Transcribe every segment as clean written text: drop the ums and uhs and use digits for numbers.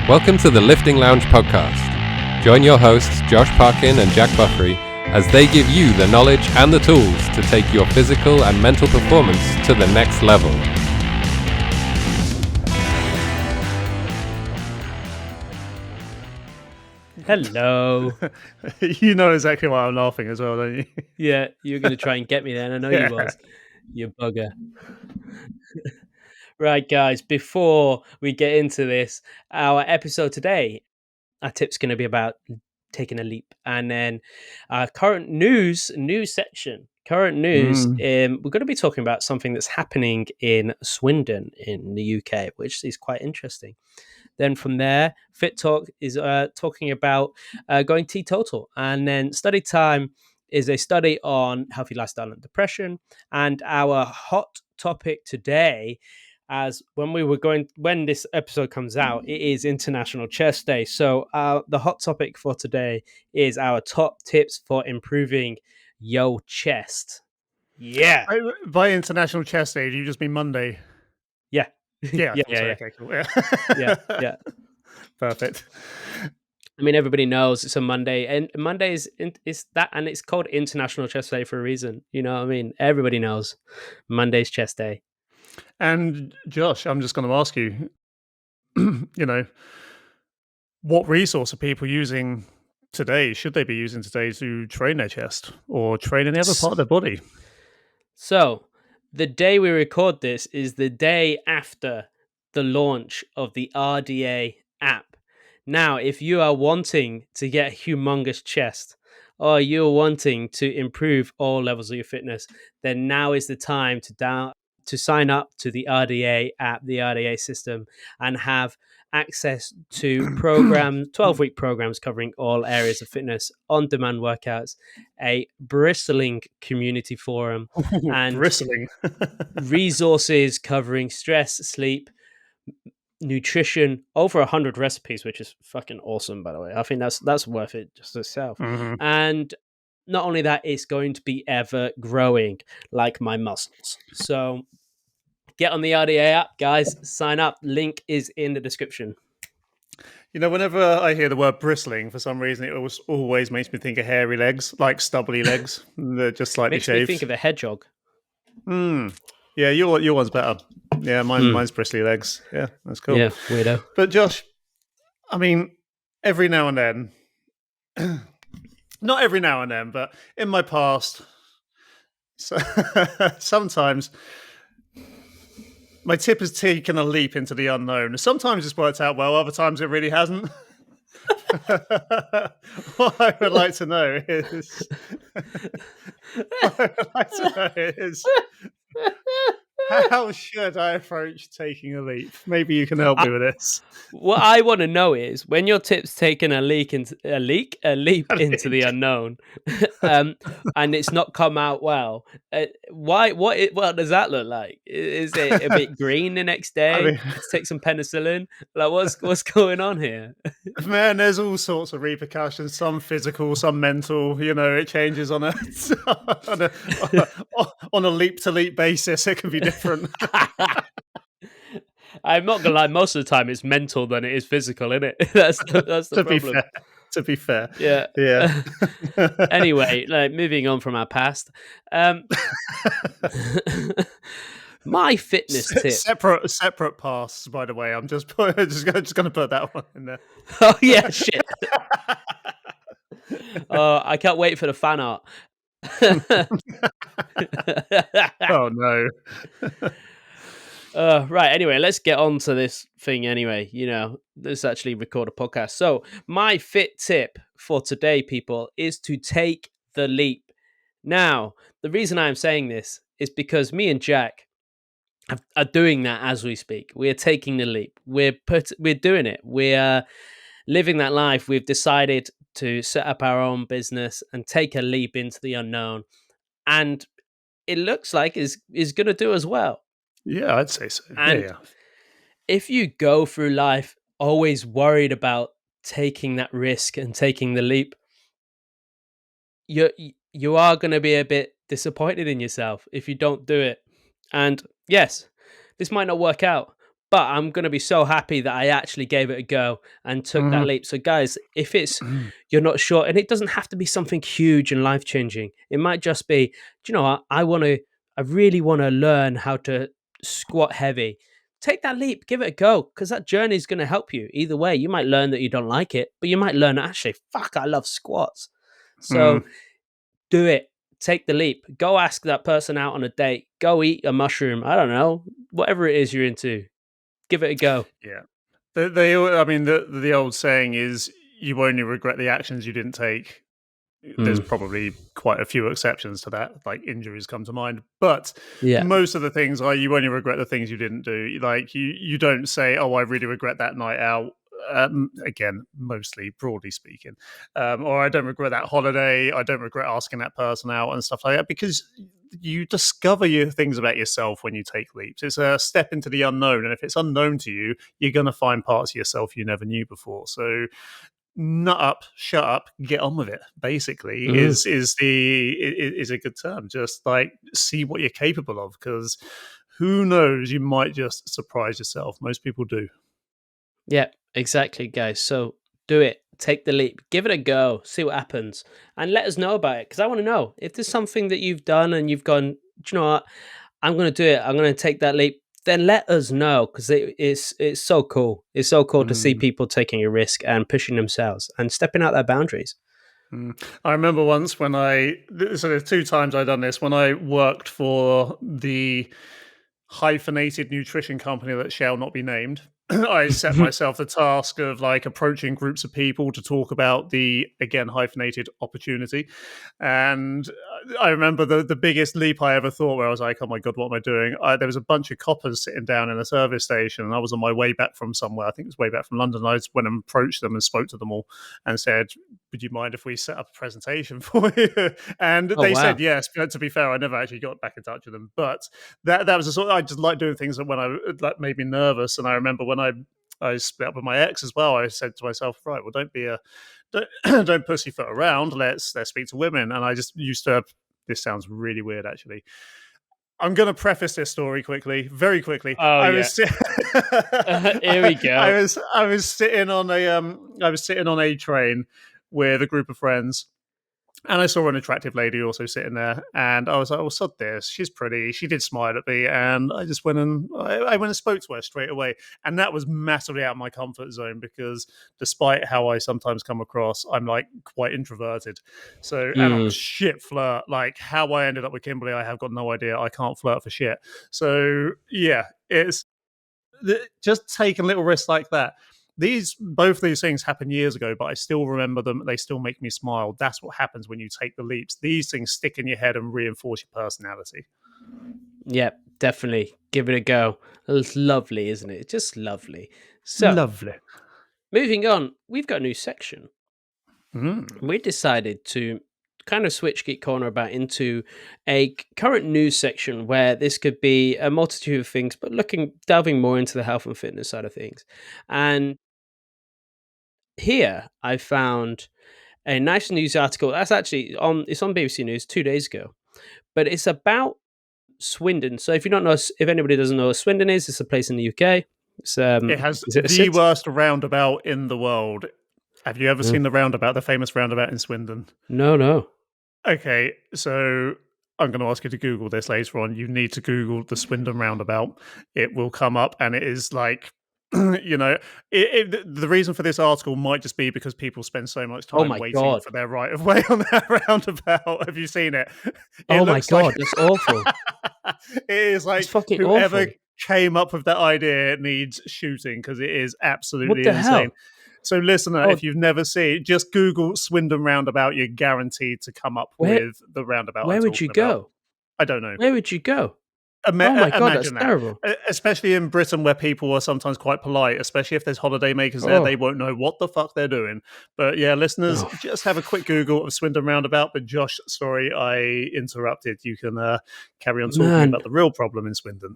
Welcome to the Lifting Lounge podcast. Join your hosts, Josh Parkin and Jack Buffery, as they give you the knowledge and the tools to take your physical and mental performance to the next level. Hello. You know exactly why I'm laughing as well, don't you? Yeah, you're going to try and get me there, and I know you was. You bugger. Right, guys, before we get into this, our episode today, our tip's going to be about taking a leap. And then our current news section. Current news, we're going to be talking about something that's happening in Swindon in the UK, which is quite interesting. Then from there, Fit Talk is talking about going teetotal. And then Study Time is a study on healthy lifestyle and depression. And our hot topic today, as when this episode comes out, it is International Chest Day. So the hot topic for today is our top tips for improving your chest. Yeah. By International Chest Day, do you just mean Monday? Yeah. Yeah. Okay, cool. Yeah. Perfect. I mean, everybody knows it's a Monday, and Monday is that, and it's called International Chest Day for a reason. You know what I mean? Everybody knows Monday's Chest Day. And Josh, I'm just going to ask you, what resource are people using today? Should they be using today to train their chest or train any other part of their body? So, the day we record this is the day after the launch of the RDA app. Now, if you are wanting to get a humongous chest, or you're wanting to improve all levels of your fitness, then now is the time to sign up to the RDA app, the RDA system, and have access to 12-week programs covering all areas of fitness, on-demand workouts, a bristling community forum, and bristling resources covering stress, sleep, nutrition, over 100 recipes, which is fucking awesome, by the way. I think that's worth it just itself. And not only that, it's going to be ever growing like my muscles. So get on the RDA app, guys. Sign up. Link is in the description. Whenever I hear the word bristling, for some reason, it always makes me think of hairy legs, like stubbly legs. They're just slightly Makes shaved. me think of a hedgehog. Yeah, your one's better. Yeah, mine's bristly legs. Yeah, that's cool. Yeah, weirdo. But Josh, I mean, every now and then, not every now and then, but in my past, sometimes my tip has taken a leap into the unknown. Sometimes it's worked out well, other times it really hasn't. What I would like to know is how should I approach taking a leap? Maybe you can help me with this. What I want to know is when your tip's taken a leap into the unknown, and it's not come out well. What does that look like? Is it a bit green the next day? Let's take some penicillin. Like what's going on here? Man, there's all sorts of repercussions. Some physical, some mental. It changes on a on a leap to leap basis. It can be different. I'm not gonna lie. Most of the time, it's mental than it is physical, isn't it? That's the problem. To be fair, yeah. Anyway, moving on from our past. My fitness tip. Separate paths, by the way. I'm just going to put that one in there. Oh yeah, shit. I can't wait for the fan art. Oh no. Right, anyway, let's get on to this thing anyway. Let's actually record a podcast. So my fit tip for today, people, is to take the leap. Now, the reason I'm saying this is because me and Jack are doing that as we speak. We're taking the leap. We're doing it. We're living that life. We've decided to set up our own business and take a leap into the unknown. And it looks like is going to do as well. Yeah, I'd say so. And if you go through life always worried about taking that risk and taking the leap, you are going to be a bit disappointed in yourself if you don't do it. And yes, this might not work out, but I'm going to be so happy that I actually gave it a go and took that leap. So, guys, if it's you're not sure, and it doesn't have to be something huge and life changing, it might just be, do you know what? I really want to learn how to squat heavy. Take that leap, give it a go, because that journey is going to help you. Either way, you might learn that you don't like it, but you might learn actually, fuck, I love squats. So do it. Take the leap. Go ask that person out on a date. Go eat a mushroom. I don't know. Whatever it is you're into, give it a go. Yeah. I mean, the old saying is, you only regret the actions you didn't take. There's probably quite a few exceptions to that, like injuries come to mind, but Yeah. most of the things are, you only regret the things you didn't do. Like you don't say, oh, I really regret that night out. Again, mostly broadly speaking, or I don't regret that holiday. I don't regret asking that person out and stuff like that, because you discover things about yourself when you take leaps. It's a step into the unknown, and if it's unknown to you, you're going to find parts of yourself you never knew before. So nut up, shut up, get on with it. Basically, is a good term. Just like see what you're capable of, because who knows, you might just surprise yourself. Most people do. Yeah, exactly, guys. So do it. Take the leap. Give it a go. See what happens. And let us know about it. Because I want to know if there's something that you've done and you've gone, do you know what? I'm going to do it. I'm going to take that leap. Then let us know, because it's so cool. It's so cool to see people taking a risk and pushing themselves and stepping out their boundaries. I remember once when so there's two times I've done this. When I worked for the hyphenated nutrition company that shall not be named, I set myself the task of like approaching groups of people to talk about the, again, hyphenated opportunity. And I remember the biggest leap I ever thought, where I was like, oh my God, what am I doing? There was a bunch of coppers sitting down in a service station, and I was on my way back from somewhere. I think it was way back from London. I just went and approached them and spoke to them all and said, would you mind if we set up a presentation for you? And Oh, they wow. said yes. But to be fair, I never actually got back in touch with them. But that was a sort of, I just like doing things that when that made me nervous. And I remember when I split up with my ex as well, I said to myself, right, well, don't pussyfoot around. Let's speak to women. And I just used to. This sounds really weird, actually. I'm going to preface this story very quickly. Oh, I yeah. was Here we go. I was sitting on a train with a group of friends, and I saw an attractive lady also sitting there, and I was like, "Oh, sod this! She's pretty." She did smile at me, and I just went and I went and spoke to her straight away, and that was massively out of my comfort zone, because despite how I sometimes come across, I'm like quite introverted. So, and I'm a shit flirt. Like how I ended up with Kimberly, I have got no idea. I can't flirt for shit. So yeah, it's just taking little risks like that. Both these things happened years ago, but I still remember them. They still make me smile. That's what happens when you take the leaps. These things stick in your head and reinforce your personality. Yeah, definitely. Give it a go. It's lovely, isn't it? It's just lovely. So, Lovely. moving on, we've got a new section. We decided to kind of switch Geek Corner about into a current news section, where this could be a multitude of things, but delving more into the health and fitness side of things. And here I found a nice news article that's actually it's on BBC News 2 days ago, but it's about Swindon. So if you don't know, if anybody doesn't know what Swindon is, it's a place in the UK. It has Is it a the city? worst roundabout in the world. Have you ever seen the roundabout, the famous roundabout in Swindon? No. Okay, so I'm going to ask you to Google this later on. You need to Google the Swindon roundabout. It will come up, and it is like, the reason for this article might just be because people spend so much Oh time my waiting God. for their right of way on that roundabout. Have you seen it? Oh my God, that's awful. It is like It's fucking whoever awful. came up with that idea needs shooting, because it is What absolutely the insane. hell? So, listener, Oh, if you've never seen, just Google Swindon roundabout. You're guaranteed to come up where with the roundabout I'm where would you talking about. go? I don't know. Where would you go? Oh my God, that's Imagine that, terrible. especially in Britain, where people are sometimes quite polite, especially if there's holiday makers there. They Oh, won't know what the fuck they're doing. But yeah, listeners, no. just have a quick Google of Swindon roundabout. But Josh, sorry, I interrupted. You can carry on talking Man, about the real problem in Swindon.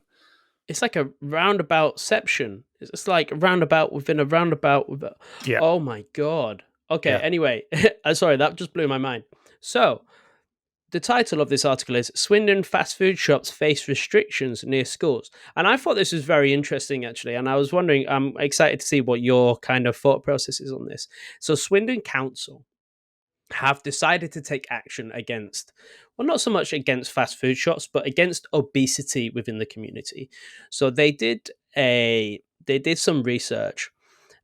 it's like a roundaboutception. It's like a roundabout within a roundabout with a... Yeah, Oh my God. Okay, yeah. anyway, sorry, that just blew my mind. So, the title of this article is Swindon fast food shops face restrictions near schools. And I thought this was very interesting, actually. And I was wondering, I'm excited to see what your kind of thought process is on this. So, Swindon Council have decided to take action against, well, not so much against fast food shops, but against obesity within the community. So they did some research,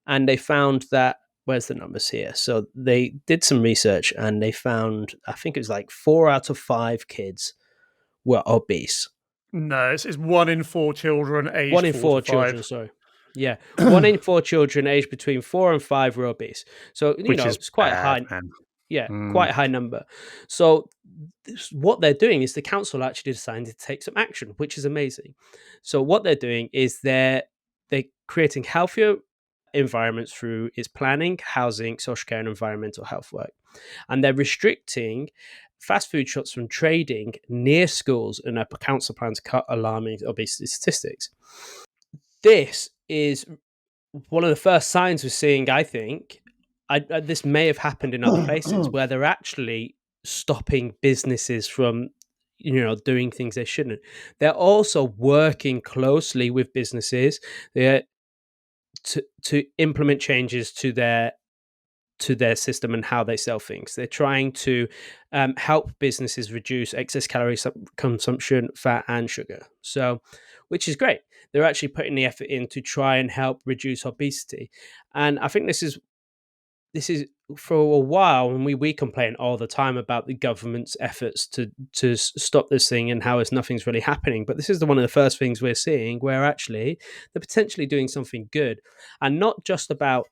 and they found that, where's the numbers here? So they did some research and they found, I think it was like 4 out of 5 kids were obese. No, it's 1 in 4 children aged One in 4 four to 5. children, sorry. Yeah. 1 in 4 children aged between 4 and 5 were obese. So, Which is it's quite a bad, high, man. yeah, quite a high number. So what they're doing is the council actually decided to take some action, which is amazing. So what they're doing is they're creating healthier environments through its planning, housing, social care, and environmental health work. And they're restricting fast food shops from trading near schools in a council plan to cut alarming obesity statistics. This is one of the first signs we're seeing, I think. This may have happened in other places where they're actually stopping businesses from doing things they shouldn't. They're also working closely with businesses to implement changes to their system and how they sell things. They're trying to help businesses reduce excess calorie consumption, fat, and sugar. So, which is great. They're actually putting the effort in to try and help reduce obesity. And I think this is for a while, and we complain all the time about the government's efforts to stop this thing and how nothing's really happening. But this is one of the first things we're seeing where actually they're potentially doing something good, and not just about.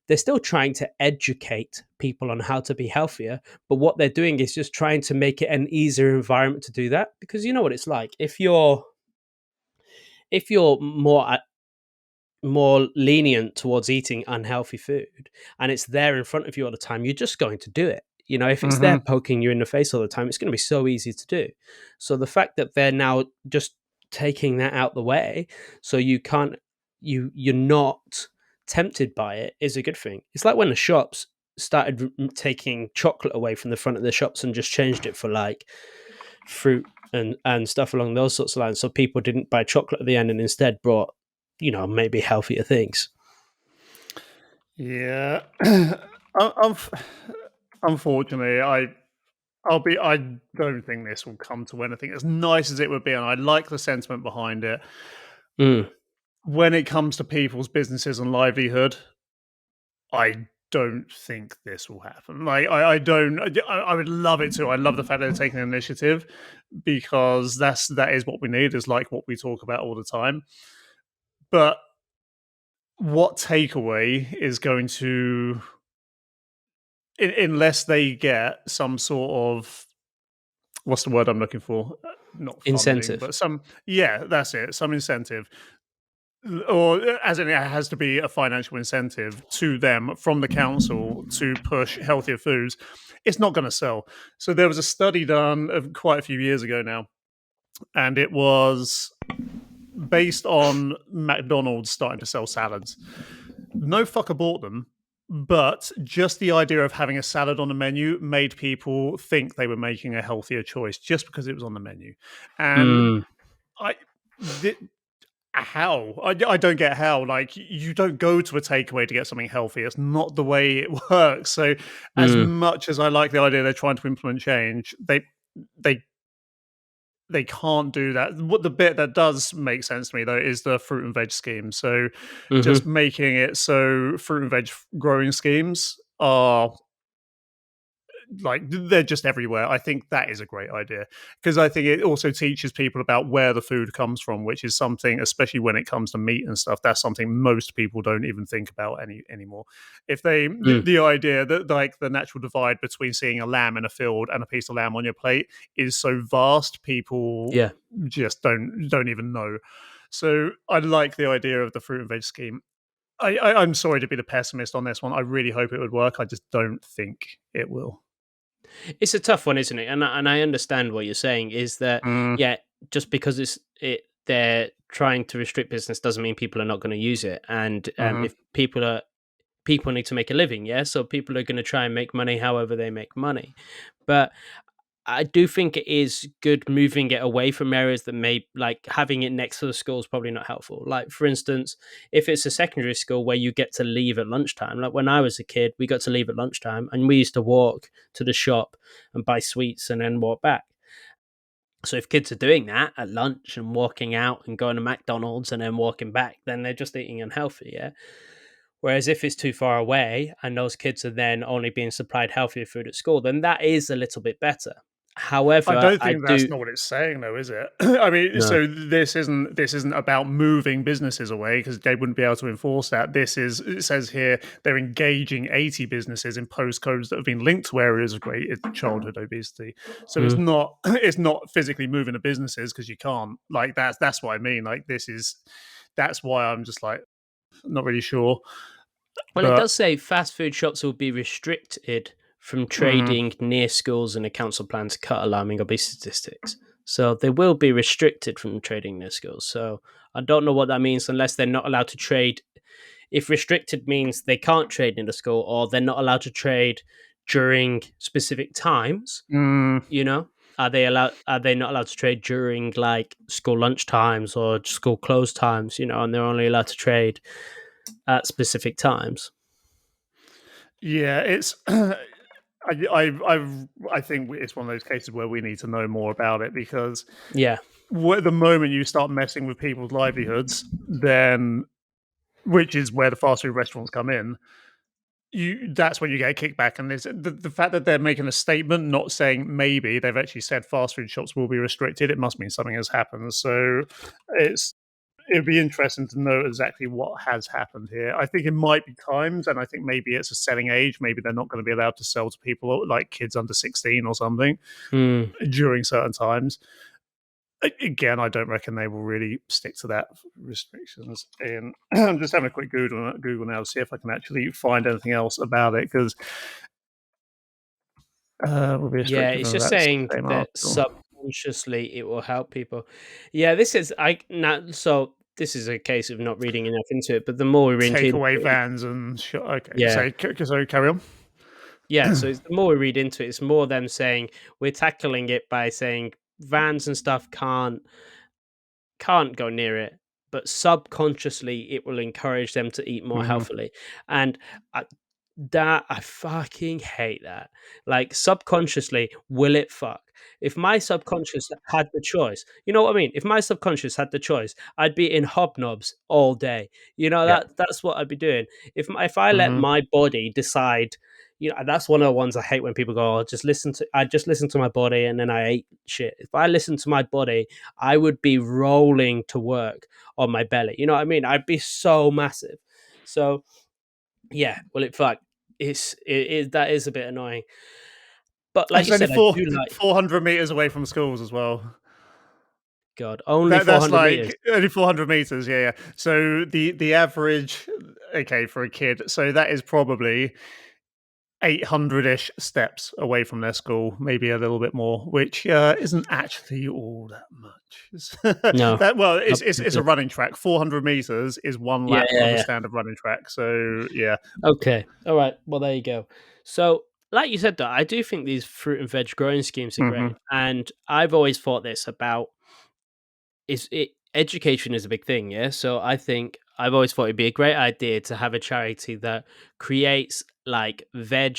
They're still trying to educate people on how to be healthier, but what they're doing is just trying to make it an easier environment to do that. Because you know what it's like if you're more lenient towards eating unhealthy food and it's there in front of you all the time, you're just going to do it. If it's there poking you in the face all the time, it's going to be so easy to do. So the fact that they're now just taking that out the way, so you're not tempted by it, is a good thing. It's like when the shops started taking chocolate away from the front of the shops and just changed it for like fruit and stuff along those sorts of lines, so people didn't buy chocolate at the end and instead brought maybe healthier things. Yeah. Unfortunately, I don't think this will come to anything as nice as it would be, and I like the sentiment behind it. When it comes to people's businesses and livelihood, I don't think this will happen. Like, I don't. I would love it to. I love the fact that they're taking an initiative, because that is what we need. Is like what we talk about all the time. But what takeaway is going to, unless they get some sort of, what's the word I'm looking for? Not funding, Incentive. but that's it. Some incentive, or as in it has to be a financial incentive to them from the council to push healthier foods. It's not going to sell. So there was a study done quite a few years ago now, and it was based on McDonald's starting to sell salads. No fucker bought them, but just the idea of having a salad on the menu made people think they were making a healthier choice just because it was on the menu. And how? I don't get how. Like, you don't go to a takeaway to get something healthy. It's not the way it works. So as much as I like the idea they're trying to implement change, they can't do that. What the bit that does make sense to me, though, is the fruit and veg scheme. So just making it so fruit and veg growing schemes are like, they're just everywhere. I think that is a great idea, because I think it also teaches people about where the food comes from, which is something, especially when it comes to meat and stuff, that's something most people don't even think about anymore. If they the idea that, like, the natural divide between seeing a lamb in a field and a piece of lamb on your plate is so vast, people just don't even know. So I like the idea of the fruit and veg scheme. I'm sorry to be the pessimist on this one. I really hope it would work. I just don't think it will. It's a tough one, isn't it? And I understand what you're saying. Is that just because they're trying to restrict business doesn't mean people are not going to use it. And if people need to make a living, so people are going to try and make money however they make money. But I do think it is good moving it away from areas that may, like, having it next to the school is probably not helpful. Like, for instance, if it's a secondary school where you get to leave at lunchtime, like when I was a kid, we got to leave at lunchtime and we used to walk to the shop and buy sweets and then walk back. So if kids are doing that at lunch and walking out and going to McDonald's and then walking back, then they're just eating unhealthy, yeah? Whereas if it's too far away and those kids are then only being supplied healthier food at school, then that is a little bit better. I However, don't I think that's do not what it's saying, though, is it? I mean, no. so this isn't about moving businesses away because they wouldn't be able to enforce that. It says here they're engaging 80 businesses in postcodes that have been linked to areas of great childhood obesity. So it's not physically moving the businesses because you can't. Like that's what I mean. Like that's why I'm just like not really sure. Well, it But does say fast food shops will be restricted from mhm. trading near schools in a council plan to cut alarming obesity statistics. So they will be restricted from trading near schools. So I don't know what that means unless they're not allowed to trade. If restricted means they can't trade in the school or they're not allowed to trade during specific times, Mm, you know, are they not allowed to trade during like school lunch times or school close times, you know, and they're only allowed to trade at specific times? yeah, it's. I think it's one of those cases where we need to know more about it because Yeah. the moment you start messing with people's livelihoods, then which is where the fast food restaurants come in, that's when you get a kickback. And the fact that they're making a statement, not saying maybe, they've actually said fast food shops will be restricted. It must mean something has happened. So it'd be interesting to know exactly what has happened here. I think it might be times, and I think maybe it's a selling age. Maybe they're not going to be allowed to sell to people like kids under 16 or something Hmm. during certain times. Again, I don't reckon they will really stick to that restrictions. And I'm just having a quick Google now to see if I can actually find anything else about it because will be Yeah, restricted it's from just that saying same that article. subconsciously it will help people. Yeah, this is I now so this is a case of not reading enough into it, but the more we read into Takeaway it, vans and okay, yeah, so carry on. yeah. So it's, the more we read into it, it's more them saying we're tackling it by saying vans and stuff can't go near it, but subconsciously it will encourage them to eat more Hmm. healthily. And I, that I fucking hate that. Like subconsciously, will it fuck? If my subconscious had the choice, you know what I mean? If my subconscious had the choice, I'd be in hobnobs all day. You know Yeah. that's what I'd be doing. If I let Hmm. my body decide, you know, that's one of the ones I hate when people go, "Oh, I just listen to my body and then I ate shit." If I listened to my body, I would be rolling to work on my belly. You know what I mean? I'd be so massive. So yeah, well, it fuck. That is a bit annoying. But like It's you only said, I do like 400 meters away from schools as well. God. Only That's 400 meters. like only 400 meters. Yeah, yeah. So the average, okay, for a kid, so that is probably 800-ish steps away from their school, maybe a little bit more, which isn't actually all that much. No. That well, Nope, it's a nope. running track. 400 meters is one Yeah, lap yeah, of a yeah. standard running track. So yeah. Okay. All right. Well, there you go. So, like you said, though, I do think these fruit and veg growing schemes are Hmm. great, and I've always thought this about is it education is a big thing, yeah. So I think I've always thought it'd be a great idea to have a charity that creates like veg,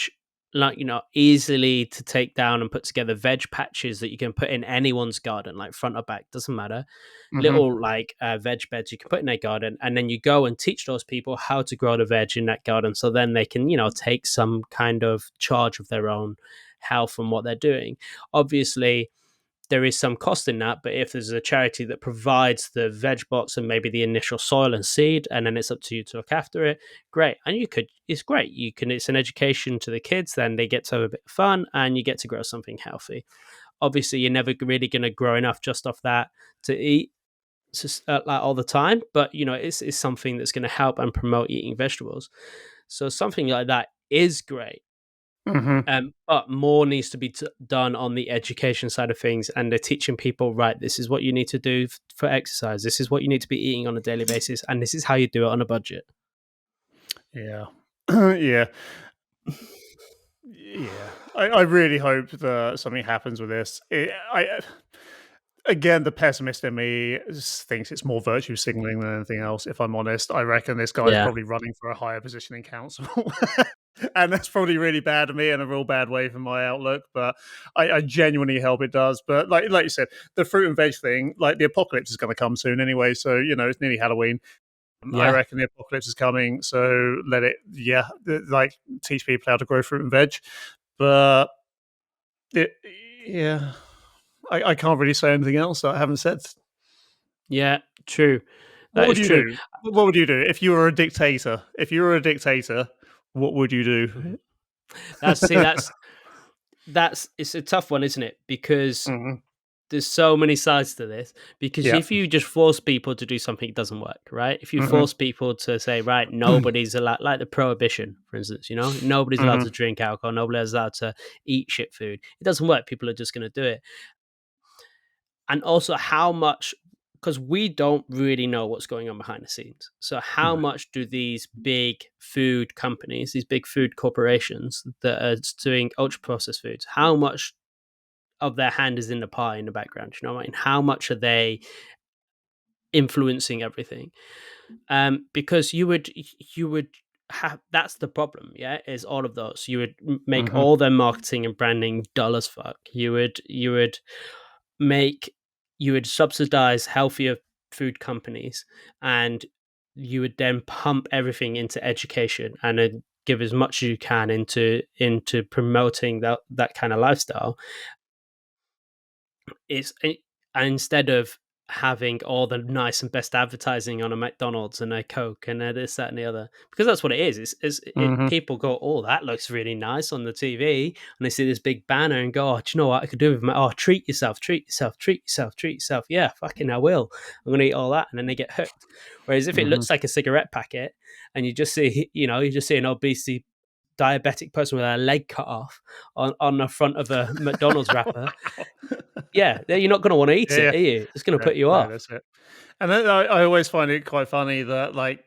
like, you know, easily to take down and put together veg patches that you can put in anyone's garden, like front or back, doesn't matter. Hmm. Little like veg beds you can put in their garden, and then you go and teach those people how to grow the veg in that garden, so then they can, you know, take some kind of charge of their own health and what they're doing. Obviously there is some cost in that, but if there's a charity that provides the veg box and maybe the initial soil and seed, and then it's up to you to look after it, great. And it's great. It's an education to the kids, then they get to have a bit of fun and you get to grow something healthy. Obviously, you're never really going to grow enough just off that to eat like all the time, but you know, it's something that's going to help and promote eating vegetables. So something like that is great. Hmm. But more needs to be done on the education side of things, and they're teaching people, right, this is what you need to do for exercise. This is what you need to be eating on a daily basis, and this is how you do it on a budget. Yeah. Yeah. Yeah, I really hope that something happens with this. Again, the pessimist in me thinks it's more virtue signaling than anything else. If I'm honest, I reckon this guy's Yeah, probably running for a higher position in council, and that's probably really bad of me and a real bad way for my outlook. But I genuinely hope it does. But like you said, the fruit and veg thing, like the apocalypse is going to come soon anyway. So it's nearly Halloween. I yeah. reckon the apocalypse is coming. So let it, like teach people how to grow fruit and veg. But it, yeah. I can't really say anything else that I haven't said. Yeah, true. What That would is you true. do? What would you do if you were a dictator? If you were a dictator, what would you do? Mhm. That's it's a tough one, isn't it? Because Mhm. there's so many sides to this. Because Yeah. if you just force people to do something, it doesn't work, right? If you Mhm. force people to say, right, nobody's allowed, like the prohibition, for instance, nobody's allowed to Mhm. drink alcohol, nobody's allowed to eat shit food. It doesn't work. People are just going to do it. And also, how much, because we don't really know what's going on behind the scenes. So, how No. much do these big food companies, these big food corporations that are doing ultra processed foods, how much of their hand is in the pie in the background? You know what I mean? How much are they influencing everything? Because you would have, that's the problem. Yeah, is all of those. You would make Mhm. all their marketing and branding dull as fuck. You would make you would subsidize healthier food companies, and you would then pump everything into education and then give as much as you can into promoting that kind of lifestyle. It's instead of having all the nice and best advertising on a McDonald's and a Coke and a this, that, and the other, because that's what it is. Mhm. People go, oh, that looks really nice on the TV, and they see this big banner and go, oh, do you know what I could do with my? Oh, treat yourself, treat yourself, treat yourself, treat yourself. Yeah, fucking, I will. I'm gonna eat all that, and then they get hooked. Whereas if it Mhm. looks like a cigarette packet, and you just see an obesity diabetic person with a leg cut off on the front of a McDonald's wrapper, yeah, you're not going to want to eat Yeah, it, yeah. are you? It's going to No, put you no, off. that's it. And then I always find it quite funny that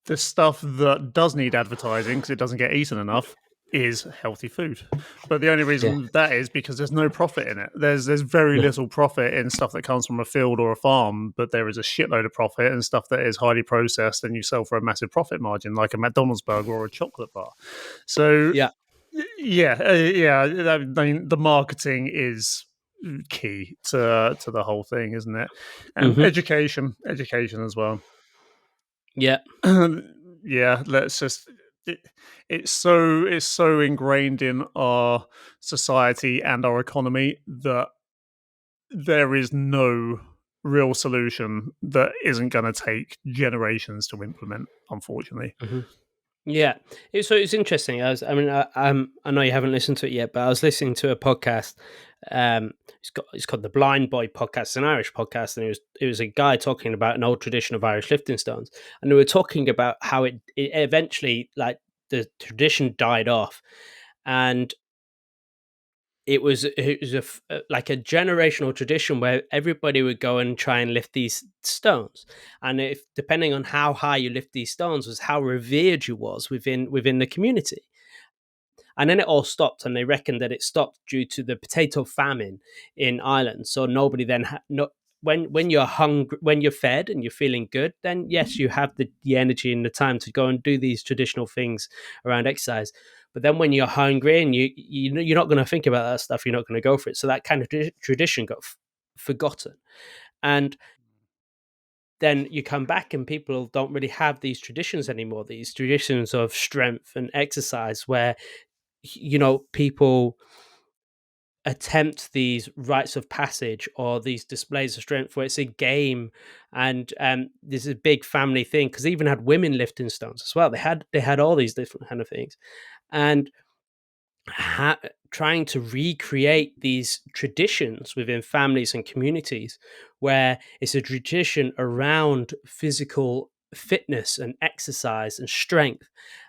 the stuff that does need advertising because it doesn't get eaten enough is healthy food. But the only Yeah. reason that is because there's no profit in it. There's very No. little profit in stuff that comes from a field or a farm, but there is a shitload of profit in stuff that is highly processed and you sell for a massive profit margin, like a McDonald's burger or a chocolate bar. So Yeah. yeah. I mean, the marketing is key to the whole thing, isn't it? And Hmm. education as well. Yeah. Yeah, let's just it, it's so ingrained in our society and our economy that there is no real solution that isn't going to take generations to implement, unfortunately. Hmm. Yeah. It's interesting. I know you haven't listened to it yet, but I was listening to a podcast. It's called the Blind Boy Podcast. It's an Irish podcast, and it was a guy talking about an old tradition of Irish lifting stones, and they were talking about how it eventually, like, the tradition died off, and like a generational tradition where everybody would go and try and lift these stones, and if depending on how high you lift these stones was how revered you was within the community. And then it all stopped, and they reckon that it stopped due to the potato famine in Ireland. So nobody then no, when you're hungry, when you're fed and you're feeling good, then yes, you have the energy and the time to go and do these traditional things around exercise. But then when you're hungry and you're not going to think about that stuff, you're not going to go for it. So that kind of tradition got forgotten, and then you come back and people don't really have these traditions anymore. These traditions of strength and exercise, where people attempt these rites of passage or these displays of strength where it's a game, and there's a big family thing, because they even had women lifting stones as well. They had all these different kind of things, and trying to recreate these traditions within families and communities where it's a tradition around physical fitness and exercise and strength,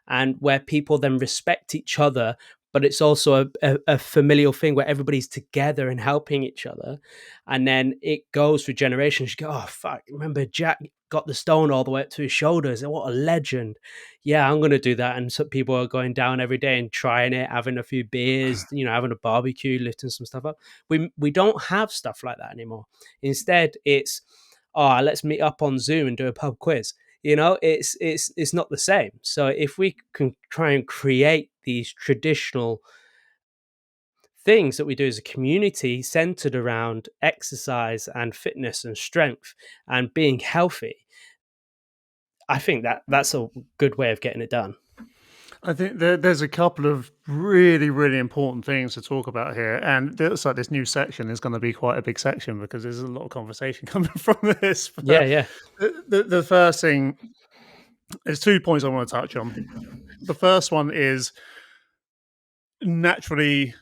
and where people then respect each other, but it's also a familial thing where everybody's together and helping each other, and then it goes for generations. You go, oh fuck, remember Jack got the stone all the way up to his shoulders. What a legend. Yeah, I'm going to do that. And some people are going down every day and trying it, having a few beers, having a barbecue, lifting some stuff up. We don't have stuff like that anymore. Instead, it's, let's meet up on Zoom and do a pub quiz. It's not the same. So if we can try and create these traditional things that we do as a community centered around exercise and fitness and strength and being healthy, I think that's a good way of getting it done. I think there's a couple of really, really important things to talk about here, and it's like this new section is going to be quite a big section because there's a lot of conversation coming from this. But Yeah. the first thing, there's 2 points I want to touch on. The first one is, naturally,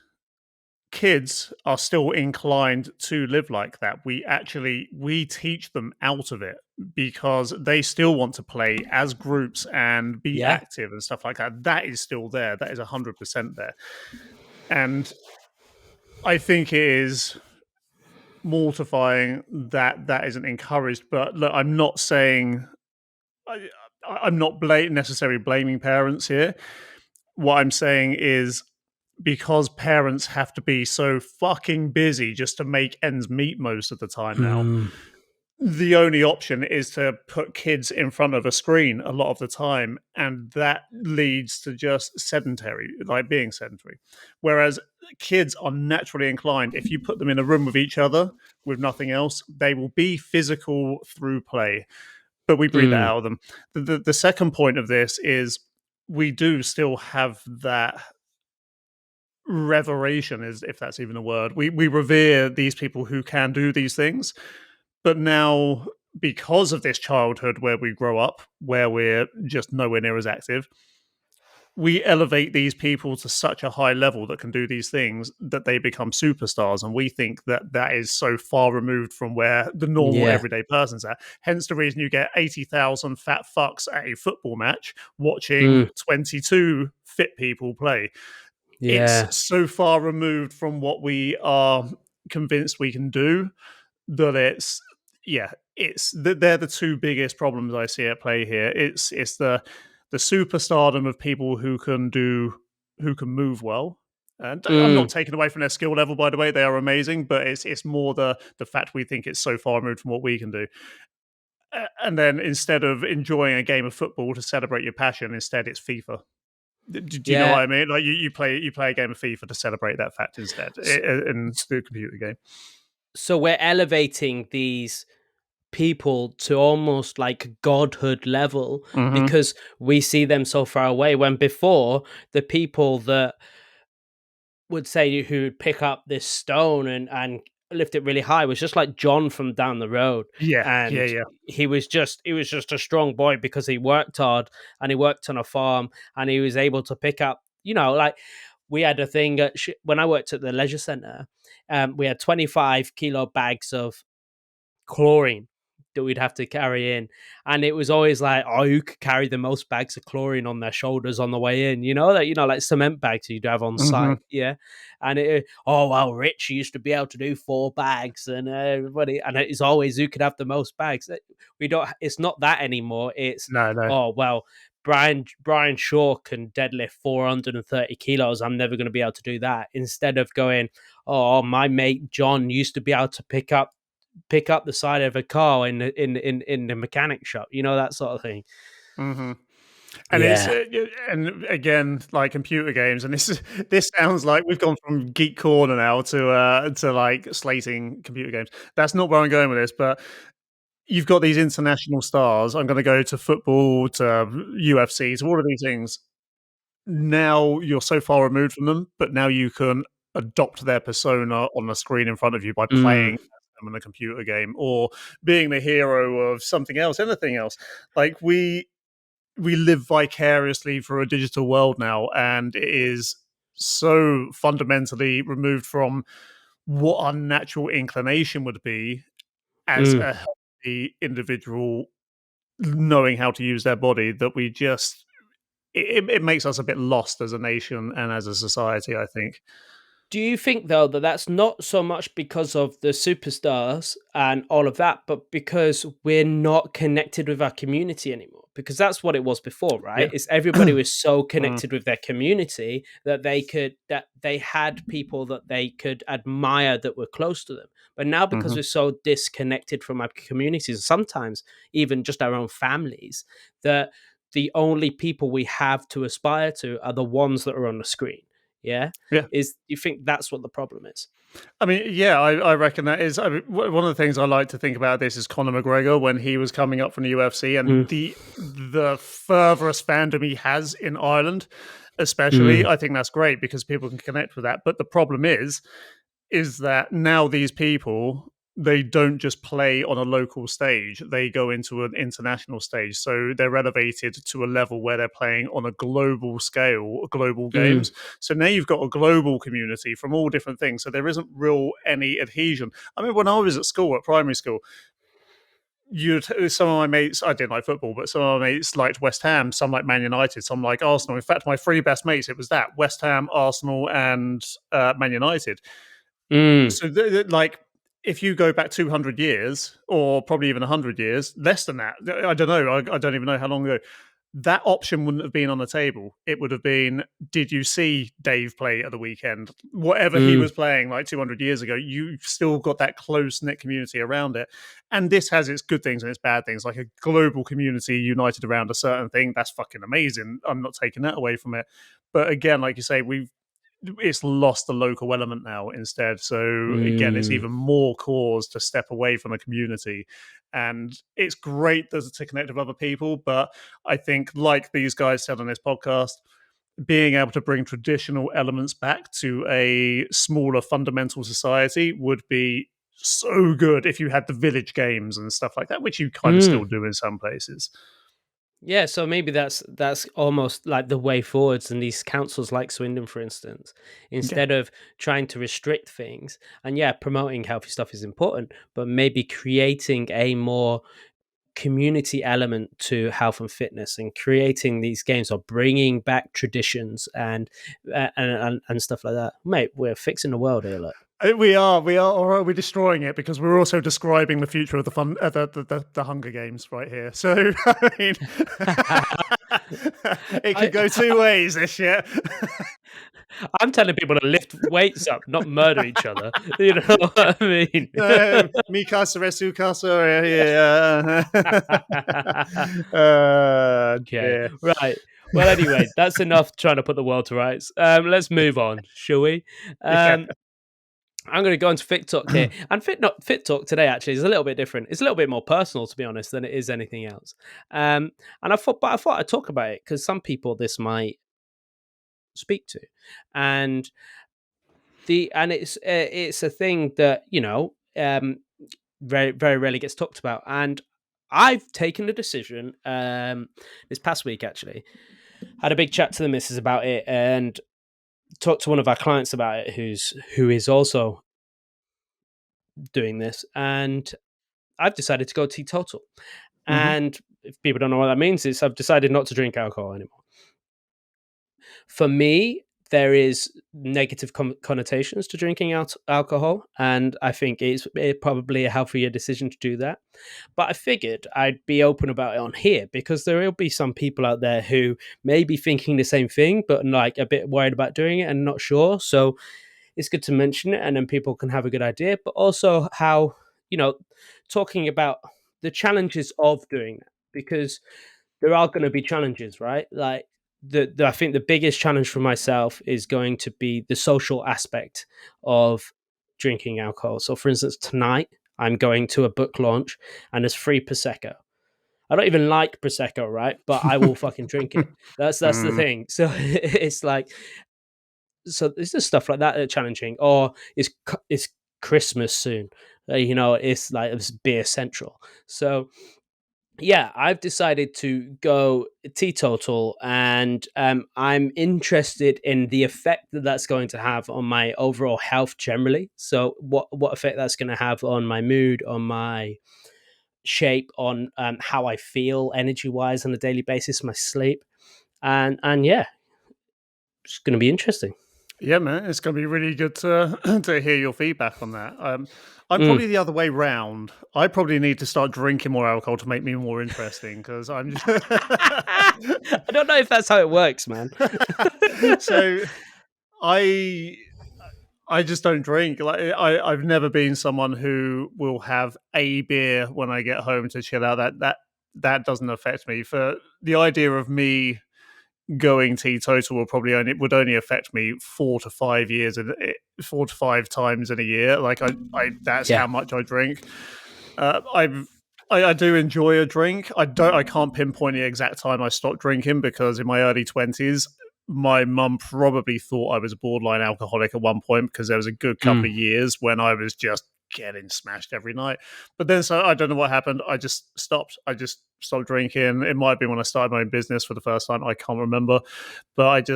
kids are still inclined to live like that. We teach them out of it because they still want to play as groups and be active and stuff like that. That is still there. That is 100% there. And I think it is mortifying that that isn't encouraged. But look, I'm not saying I'm not necessarily blaming parents here. What I'm saying is, because parents have to be so fucking busy just to make ends meet most of the time now, the only option is to put kids in front of a screen a lot of the time, and that leads to just being sedentary. Whereas kids are naturally inclined, if you put them in a room with each other with nothing else, they will be physical through play. But we breed that out of them. The second point of this is, we do still have that reveration, is if that's even a word. We revere these people who can do these things, but now, because of this childhood where we grow up, where we're just nowhere near as active, we elevate these people to such a high level that can do these things that they become superstars, and we think that that is so far removed from where the normal everyday person's at. Hence the reason you get 80,000 fat fucks at a football match watching 22 fit people play. It's so far removed from what we are convinced we can do that they're the two biggest problems I see at play here. It's the superstardom of people who can move well. And I'm not taking away from their skill level, by the way; they are amazing. But it's more the fact we think it's so far removed from what we can do. And then, instead of enjoying a game of football to celebrate your passion, instead it's FIFA. Do you know what I mean? Like you play a game of FIFA to celebrate that fact instead in the computer game. So we're elevating these people to almost like godhood level because we see them so far away, when before the people that would say who would pick up this stone and lift it really high was just like John from down the road. Yeah. He was just a strong boy because he worked hard and he worked on a farm and he was able to pick up, like we had a thing when I worked at the leisure center. We had 25 kilo bags of chlorine that we'd have to carry in, and it was always like, who could carry the most bags of chlorine on their shoulders on the way in, like cement bags you'd have on site. And Rich used to be able to do 4 bags, and everybody, and it's always who could have the most bags. It's not that anymore. It's no. Brian Shaw can deadlift 430 kilos. I'm never going to be able to do that. Instead of going, my mate John used to be able to pick up the side of a car in the mechanic shop, that sort of thing. And it's and again, like computer games, and this sounds like we've gone from geek corner now to like slating computer games. That's not where I'm going with this, but you've got these international stars. I'm going to go to football, to UFC, to all of these things. Now you're so far removed from them, but now you can adopt their persona on the screen in front of you by playing them in a computer game or being the hero of something else, anything else. Like we live vicariously through a digital world now, and it is so fundamentally removed from what our natural inclination would be as a healthy individual knowing how to use their body, that we just it makes us a bit lost as a nation and as a society, I think. Do you think though that that's not so much because of the superstars and all of that, but because we're not connected with our community anymore? Because that's what it was before, right? Yeah. It's everybody was so Mm. connected with their community that they had people that they could admire that were close to them. But now because Mhm. we're so disconnected from our communities, sometimes even just our own families, that the only people we have to aspire to are the ones that are on the screen. Yeah. Yeah. Is you think that's what the problem is? I mean, yeah, I reckon that is. I mean, one of the things I like to think about this is Conor McGregor when he was coming up from the UFC, and Mm, the furthest fandom he has in Ireland, especially. mm, I think that's great because people can connect with that. But the problem is that now these people, they don't just play on a local stage, they go into an international stage, so they're elevated to a level where they're playing on a global scale, global mm, games. So now you've got a global community from all different things, so there isn't real any adhesion. I mean, when I was at school, at primary school, some of my mates, I didn't like football, but some of my mates liked West Ham, some like Man United, some like Arsenal. In fact, my three best mates, it was that West Ham, Arsenal, and Man United. mm, So, like, if you go back 200 years, or probably even 100 years, less than that, I don't know. I don't even know how long ago. That option wouldn't have been on the table. It would have been, did you see Dave play at the weekend? Whatever he mm, was playing like 200 years ago, you've still got that close knit community around it. And this has its good things and its bad things, like a global community united around a certain thing. That's fucking amazing. I'm not taking that away from it. But again, like you say, it's lost the local element now instead. So again, it's mm, even more cause to step away from the community. And it's great to connect with other people, but I think, like these guys said on this podcast, being able to bring traditional elements back to a smaller fundamental society would be so good if you had the village games and stuff like that, which you kind of still mm. do in some places. Yeah, so maybe that's almost like the way forwards in these councils like Swindon, for instance. Yeah. Instead of trying to restrict things, and yeah, promoting healthy stuff is important, but maybe creating a more community element to health and fitness, and creating these games or bringing back traditions and stuff like that. Mate, we're fixing the world here, look. We are, or are we destroying it? Because we're also describing the future of the fun, the Hunger Games right here. So I mean, it could go two ways. This shit. I'm telling people to lift weights up, not murder each other. You know what I mean? Mi casa resu casa. Yeah. Okay, Dear. right. Well, anyway, that's enough trying to put the world to rights. Let's move on, shall we? Yeah. I'm going to go into Fit Talk here, and Fit Talk today actually is a little bit different. It's a little bit more personal, to be honest, than it is anything else. And I thought I'd talk about it because some people this might speak to, and it's a thing that very very rarely gets talked about. And I've taken the decision this past week, actually had a big chat to the missus about it, and talked to one of our clients about it who is also doing this, and I've decided to go teetotal. Hmm. And if people don't know what that means, is I've decided not to drink alcohol anymore. For me, there is negative connotations to drinking alcohol, and I think it's probably a healthier decision to do that. But I figured I'd be open about it on here because there will be some people out there who may be thinking the same thing, but like a bit worried about doing it and not sure. So it's good to mention it, and then people can have a good idea. But also how talking about the challenges of doing that, because there are going to be challenges, right? Like I think the biggest challenge for myself is going to be the social aspect of drinking alcohol. So, for instance, tonight I'm going to a book launch, and there's free prosecco. I don't even like prosecco, right? But I will fucking drink it. That's the Mm. thing. So it's like, so there's just stuff like that are challenging. Or it's Christmas soon. It's like it's beer central. So yeah, I've decided to go teetotal, and I'm interested in the effect that that's going to have on my overall health generally. So, what effect that's going to have on my mood, on my shape, on how I feel energy wise on a daily basis, my sleep, and yeah, it's going to be interesting. Yeah, man, it's going to be really good to to hear your feedback on that. I'm Mm. probably the other way round. I probably need to start drinking more alcohol to make me more interesting because I'm just I don't know if that's how it works, man. so I I just don't drink. Like I've never been someone who will have a beer when I get home to chill out. That doesn't affect me. For the idea of me going teetotal would only affect me 4 to 5 years and 4 to 5 times in a year. Like I that's Yeah. how much I drink. I do enjoy a drink. I can't pinpoint the exact time I stopped drinking because in my early 20s, my mum probably thought I was a borderline alcoholic at one point because there was a good couple Mm. of years when I was just getting smashed every night. But then so I don't know what happened. I just stopped. I just stopped drinking. It might have been when I started my own business for the first time. I can't remember. But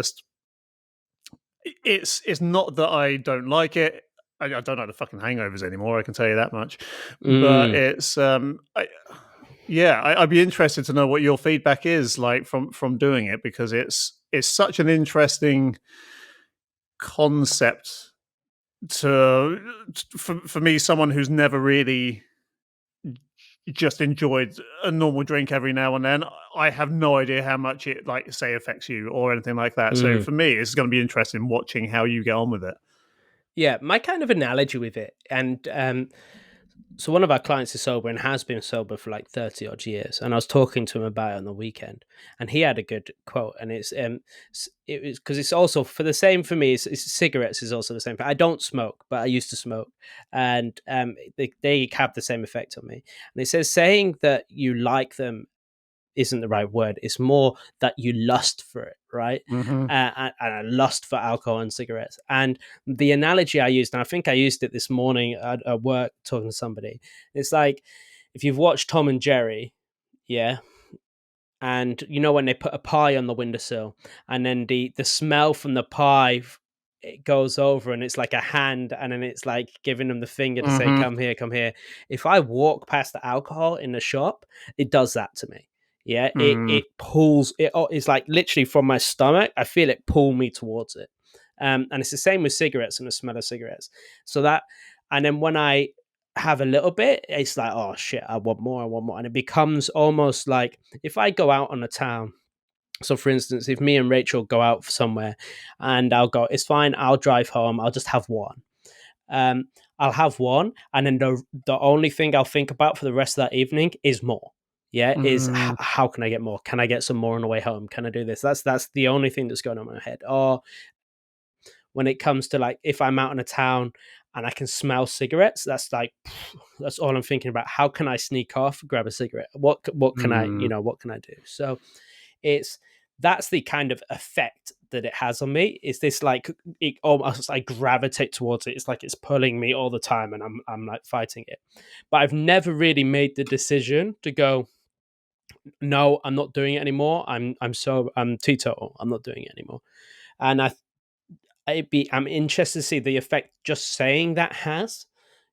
it's not that I don't like it. I don't like the fucking hangovers anymore. I can tell you that much. But Mm. it's yeah, I'd be interested to know what your feedback is like from doing it because it's such an interesting concept for me, someone who's never really just enjoyed a normal drink every now and then. I have no idea how much it like say affects you or anything like that. So Mm. for me, it's going to be interesting watching how you get on with it. Yeah, my kind of analogy with it, and so one of our clients is sober and has been sober for like 30 odd years, and I was talking to him about it on the weekend, and he had a good quote, and it was because it's also for the same for me. It's cigarettes is also the same. I don't smoke, but I used to smoke, and they have the same effect on me. And it says saying that you like them isn't the right word. It's more that you lust for it, right? Hmm. And a lust for alcohol and cigarettes. And the analogy I used, and I think I used it this morning at work talking to somebody, it's like if you've watched Tom and Jerry, yeah, and you know when they put a pie on the windowsill, and then the smell from the pie it goes over and it's like a hand and then it's like giving them the finger to say Hmm. come here, come here. If I walk past the alcohol in the shop, it does that to me. Yeah, Mm. it pulls it. It's like literally from my stomach I feel it pull me towards it. And it's the same with cigarettes and the smell of cigarettes. So that, and then when I have a little bit, it's like, oh shit, I want more, I want more. And it becomes almost like if I go out on a town. So for instance, if me and Rachel go out somewhere and I'll go, it's fine, I'll drive home, I'll just have one. Um, I'll have one, and then the only thing I'll think about for the rest of that evening is more. Yeah, is Mm. how can I get more? Can I get some more on the way home? Can I do this? That's the only thing that's going on in my head. Or when it comes to like if I'm out in a town and I can smell cigarettes, that's like that's all I'm thinking about. How can I sneak off, grab a cigarette? What can I Mm. what can I do? So it's that's the kind of effect that it has on me. Is this like it almost I gravitate towards it. It's like it's pulling me all the time, and I'm like fighting it. But I've never really made the decision to go. No, I'm not doing it anymore. I'm teetotal. I'm not doing it anymore. And I'm interested to see the effect just saying that has.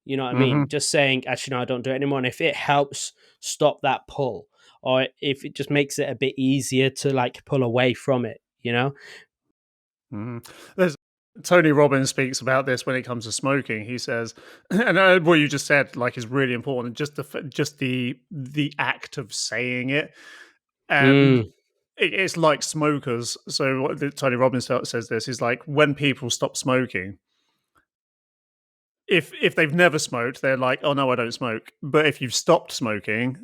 You know what I mean? Mhm. Just saying, actually, no, I don't do it anymore. And if it helps stop that pull, or if it just makes it a bit easier to like pull away from it, you know? Mhm. There's Tony Robbins speaks about this when it comes to smoking. He says, and what you just said, like, is really important. Just the act of saying it, and Mm, it's like smokers. So Tony Robbins says this is like when people stop smoking. If they've never smoked, they're like, oh no, I don't smoke. But if you've stopped smoking,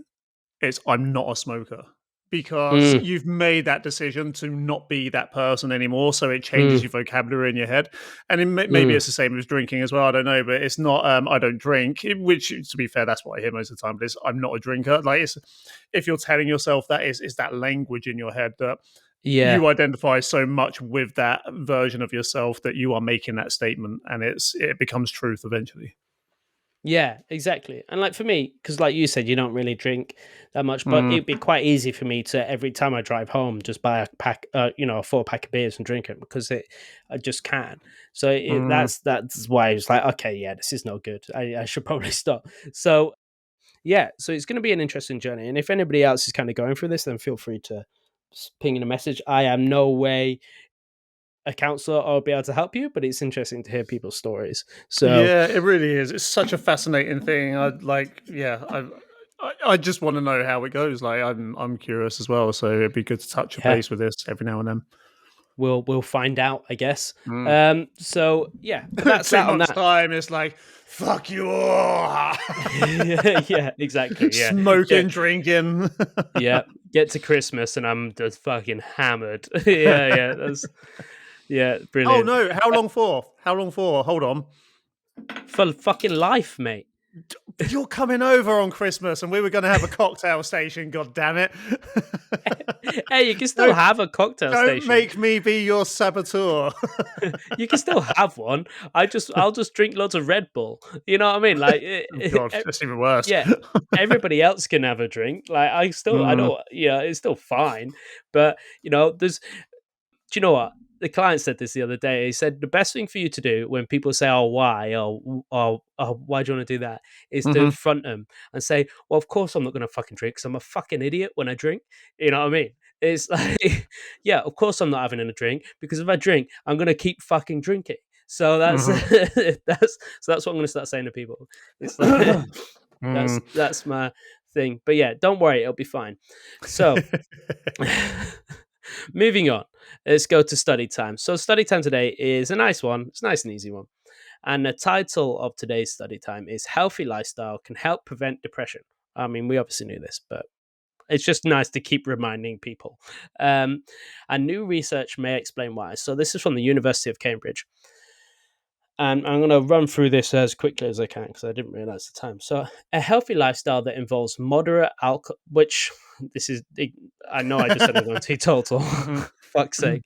it's I'm not a smoker because mm, you've made that decision to not be that person anymore. So it changes mm, your vocabulary in your head, and maybe mm. it's the same as drinking as well. I don't know, but it's not. I don't drink, which to be fair, that's what I hear most of the time. But it's I'm not a drinker. Like it's if you're telling yourself that is that language in your head that Yeah. you identify so much with that version of yourself that you are making that statement, and it becomes truth eventually. Yeah, exactly. And like for me, because like you said, you don't really drink that much, but Mm, it'd be quite easy for me to every time I drive home just buy a pack, a 4 pack of beers and drink it because I just can. So mm, that's why I was like, okay, yeah, this is no good. I should probably stop. So yeah, so it's going to be an interesting journey. And if anybody else is kind of going through this, then feel free to ping in a message. I am no way a counselor or be able to help you, but it's interesting to hear people's stories. So Yeah, it really is. It's such a fascinating thing. I just want to know how it goes. Like, I'm curious as well. So it'd be good to touch a yeah, base with this every now and then. we'll find out, I guess. Mm. So yeah, but that's Too that on much that. time. It's like, fuck you all. Yeah, exactly. Yeah, Smoking, drinking. yeah. Get to Christmas and I'm just fucking hammered. Yeah, Oh brilliant. no! How long for? How long for? Hold on. For fucking life, mate. You're coming over on Christmas, and we were going to have a cocktail station. God damn it! Hey, you can still have a cocktail Don't station. make me be your saboteur. You can still have one. I'll just drink loads of Red Bull. You know what I mean? Like, God, that's even worse. yeah, everybody else can have a drink. Like, I Mm. don't, yeah, it's still fine. But do you know what? The client said this the other day. He said the best thing for you to do when people say, "Oh, why?" or "Why do you want to do that?" is to Mhm. front them and say, "Well, of course I'm not going to fucking drink because I'm a fucking idiot when I drink." You know what I mean? It's like, yeah, of course I'm not having a drink because if I drink, I'm going to keep fucking drinking. So that's Mhm. that's what I'm going to start saying to people. It's like Mm. that's my thing. But yeah, don't worry, it'll be fine. So. Moving on, let's go to study time. So, study time today is a nice one. It's a nice and easy one. And the title of today's study time is Healthy Lifestyle Can Help Prevent Depression. I mean, we obviously knew this, but it's just nice to keep reminding people. And new research may explain why. So, this is from the University of Cambridge. And I'm going to run through this as quickly as I can because I didn't realize the time. So, a healthy lifestyle that involves moderate alcohol, which this is, I know I just said I'm going to teetotal. Mhm. Fuck's sake.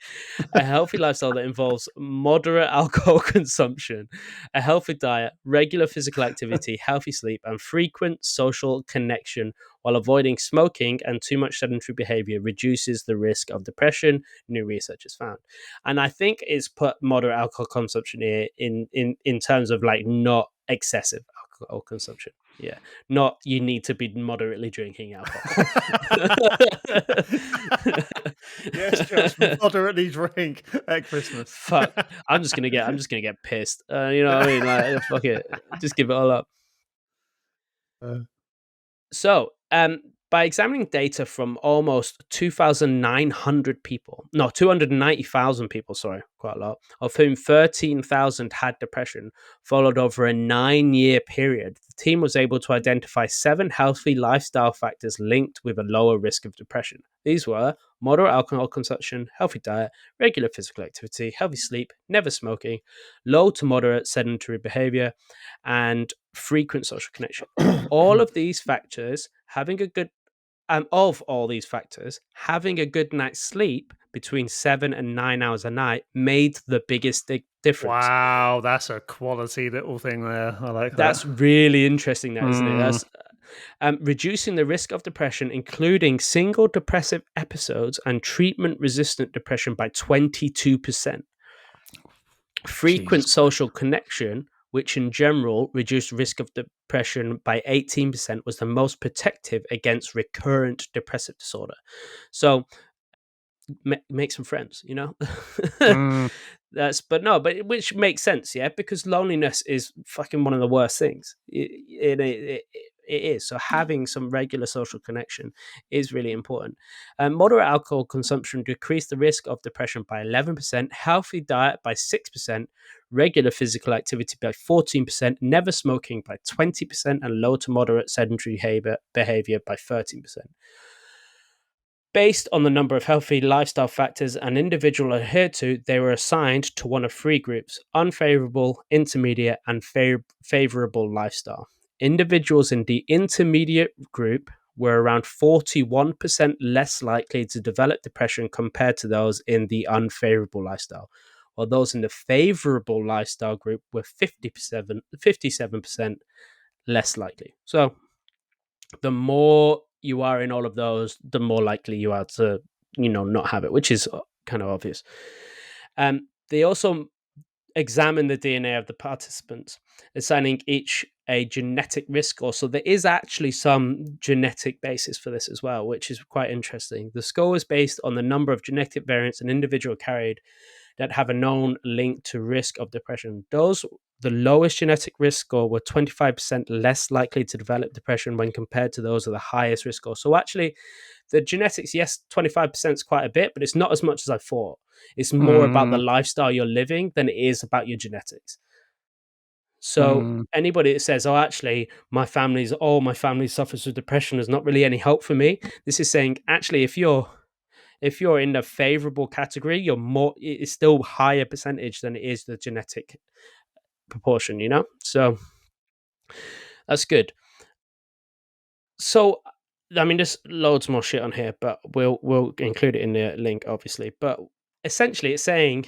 A healthy lifestyle that involves moderate alcohol consumption, a healthy diet, regular physical activity, healthy sleep, and frequent social connection while avoiding smoking and too much sedentary behavior reduces the risk of depression, new research has found. And I think it's put moderate alcohol consumption here in terms of like not excessive alcohol consumption. Yeah, not you need to be moderately drinking alcohol. Yes, Josh, moderately drink at Christmas. Fuck, I'm just gonna get pissed. You know what I mean? Like, fuck it, just give it all up. Uh, So, by examining data from almost 2,900 people, no, 290,000 people, sorry, quite a lot, of whom 13,000 had depression, followed over a 9-year period, the team was able to identify 7 healthy lifestyle factors linked with a lower risk of depression. These were moderate alcohol consumption, healthy diet, regular physical activity, healthy sleep, never smoking, low to moderate sedentary behavior, and frequent social connection. All of these factors, having a good of all these factors, having a good night's sleep between 7 and 9 hours a night made the biggest difference. wow, that's a quality little thing there. I like that. That's really interesting, that isn't it? Mm. That's reducing the risk of depression, including single depressive episodes and treatment-resistant depression, by 22%. Jesus. Frequent social connection, which in general reduced risk of depression by 18%, was the most protective against recurrent depressive disorder. So make some friends, you know. Mm. But which makes sense, yeah, because loneliness is fucking one of the worst things. It is. So having some regular social connection is really important. Moderate alcohol consumption decreased the risk of depression by 11%, healthy diet by 6%, regular physical activity by 14%, never smoking by 20%, and low to moderate sedentary behavior by 13%. Based on the number of healthy lifestyle factors an individual adhered to, they were assigned to one of 3 groups: unfavorable, intermediate, and favorable lifestyle. Individuals in the intermediate group were around 41% less likely to develop depression compared to those in the unfavorable lifestyle, while those in the favorable lifestyle group were 57% less likely. So the more you are in all of those, the more likely you are to, not have it, which is kind of obvious. They also examine the DNA of the participants, assigning each a genetic risk score. So there is actually some genetic basis for this as well, which is quite interesting. The score was based on the number of genetic variants an individual carried, that have a known link to risk of depression. The lowest genetic risk score were 25% less likely to develop depression when compared to those with the highest risk score. So actually, the genetics, yes, 25% is quite a bit, but it's not as much as I thought. It's more about the lifestyle you're living than it is about your genetics. So anybody that says, "Oh, actually, my family suffers with depression," is not really any hope for me. This is saying, actually, if you're in the favorable category, it's still higher percentage than it is the genetic proportion, so that's good. So I mean, there's loads more shit on here, but we'll include it in the link, obviously. But essentially, it's saying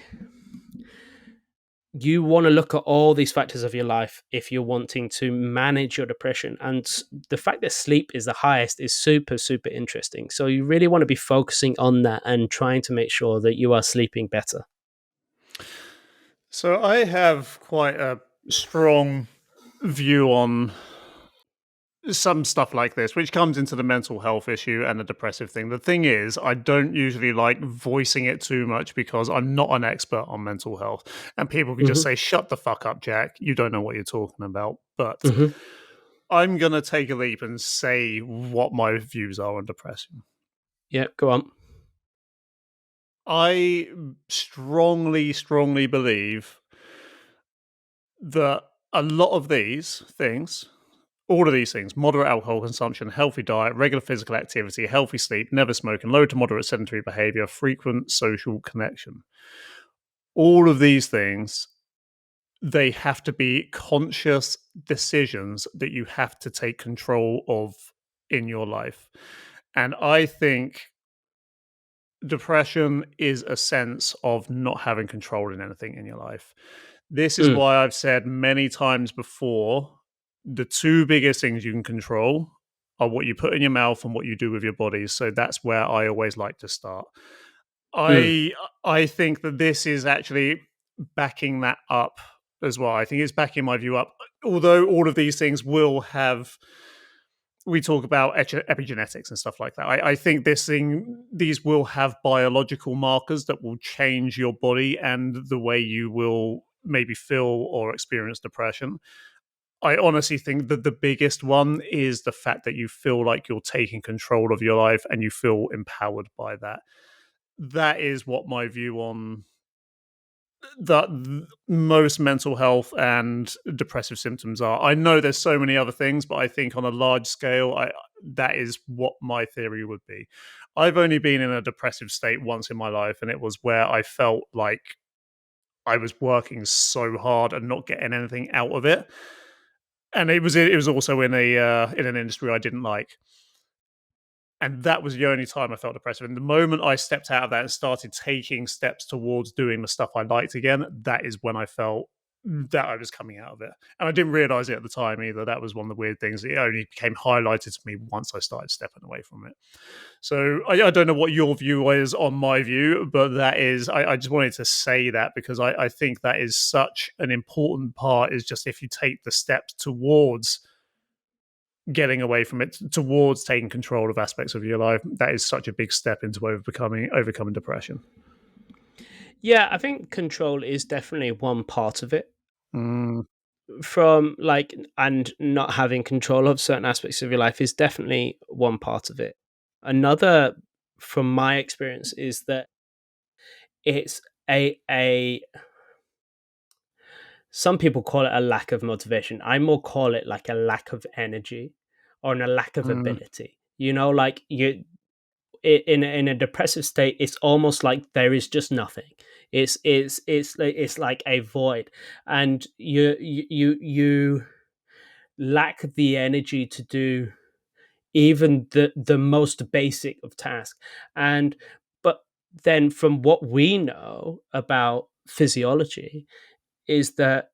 you want to look at all these factors of your life if you're wanting to manage your depression, and the fact that sleep is the highest is super, super interesting. So you really want to be focusing on that and trying to make sure that you are sleeping better. So I have quite a strong view on some stuff like this, which comes into the mental health issue and the depressive thing. The thing is, I don't usually like voicing it too much because I'm not an expert on mental health. And people can just say, "Shut the fuck up, Jack. You don't know what you're talking about." But I'm going to take a leap and say what my views are on depression. Yeah, go on. I strongly, strongly believe that a lot of these things, all of these things, moderate alcohol consumption, healthy diet, regular physical activity, healthy sleep, never smoking, low to moderate sedentary behavior, frequent social connection, all of these things, they have to be conscious decisions that you have to take control of in your life. And I think depression is a sense of not having control in anything in your life. This is why I've said many times before, the two biggest things you can control are what you put in your mouth and what you do with your body. So that's where I always like to start. I think that this is actually backing that up as well. I think it's backing my view up. Although all of these things will have, we talk about epigenetics and stuff like that. I think these will have biological markers that will change your body and the way you will maybe feel or experience depression. I honestly think that the biggest one is the fact that you feel like you're taking control of your life and you feel empowered by that. That is what my view on that most mental health and depressive symptoms are. I know there's so many other things, but I think on a large scale, that is what my theory would be. I've only been in a depressive state once in my life, and it was where I felt like I was working so hard and not getting anything out of it. And it was also in an industry I didn't like. And that was the only time I felt depressive. And the moment I stepped out of that and started taking steps towards doing the stuff I liked again, that is when I felt that I was coming out of it. And I didn't realize it at the time either. That was one of the weird things. It only became highlighted to me once I started stepping away from it. So I don't know what your view is on my view, but that is, I just wanted to say that because I think that is such an important part, is just if you take the steps towards getting away from it, towards taking control of aspects of your life, that is such a big step into overcoming depression. Yeah, I think control is definitely one part of it. Mm. From and not having control of certain aspects of your life is definitely one part of it. Another, from my experience, is that it's a some people call it a lack of motivation. I more call it like a lack of energy or a lack of ability. Like you in a depressive state, it's almost like there is just nothing. It's like a void, and you lack the energy to do even the most basic of tasks. But then, from what we know about physiology, is that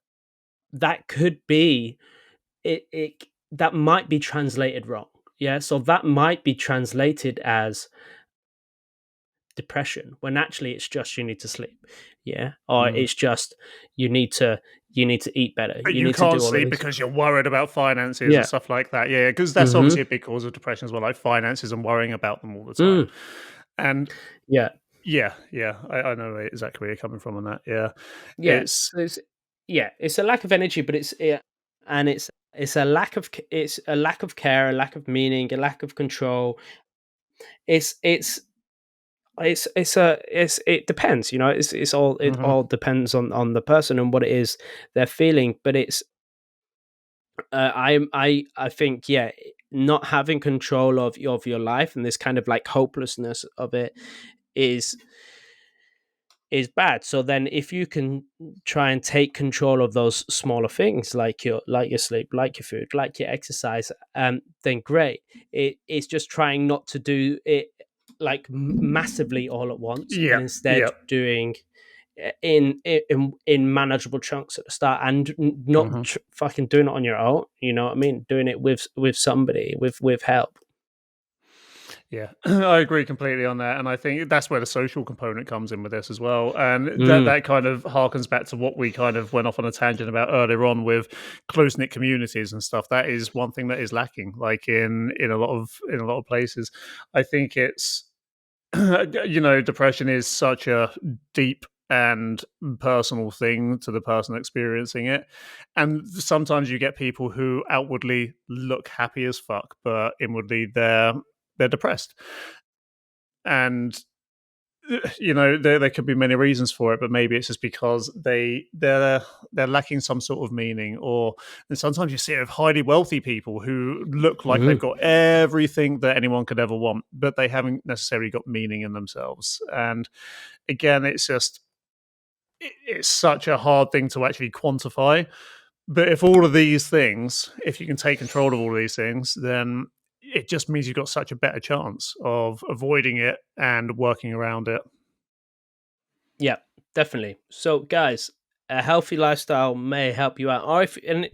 could be it that might be translated wrong. Yeah, so that might be translated as depression when actually it's just you need to sleep. Yeah, or it's just you need to eat better. But You you need to can't do all of sleep this. because you're worried about finances and Yeah. stuff like that. Yeah, because that's obviously a big cause of depression as well, like finances and worrying about them all the time. And Yeah. Yeah, I know exactly where you're coming from on that. Yeah, Yeah, it's it's a lack of energy, but it's a lack of it's a lack of care, a lack of meaning, a lack of control. It's it's it depends, it mhm, all depends on the person and what it is they're feeling. But it's I think, yeah, not having control of your life and this kind of like hopelessness of it is is bad. So then if you can try and take control of those smaller things, like your sleep, like your food, like your exercise, then great. It's just trying not to do it like massively all at once, yeah, and instead yeah, doing in manageable chunks at the start, and not mhm. fucking doing it on your own. You know what I mean? Doing it with somebody, with help. Yeah, I agree completely on that, and I think that's where the social component comes in with this as well, and that Mm, that kind of harkens back to what we kind of went off on a tangent about earlier on with close knit communities and stuff. That is one thing that is lacking, like in a lot of places. I think it's depression is such a deep and personal thing to the person experiencing it. And sometimes you get people who outwardly look happy as fuck, but inwardly they're depressed. And there could be many reasons for it, but maybe it's just because they're lacking some sort of meaning. Or and sometimes you see it with highly wealthy people who look like they've mm, got everything that anyone could ever want, but they haven't necessarily got meaning in themselves. And again, it's just it's such a hard thing to actually quantify. But if all of these things, if you can take control of all of these things, then it just means you've got such a better chance of avoiding it and working around it. yeah, definitely. So, guys, a healthy lifestyle may help you out, or if and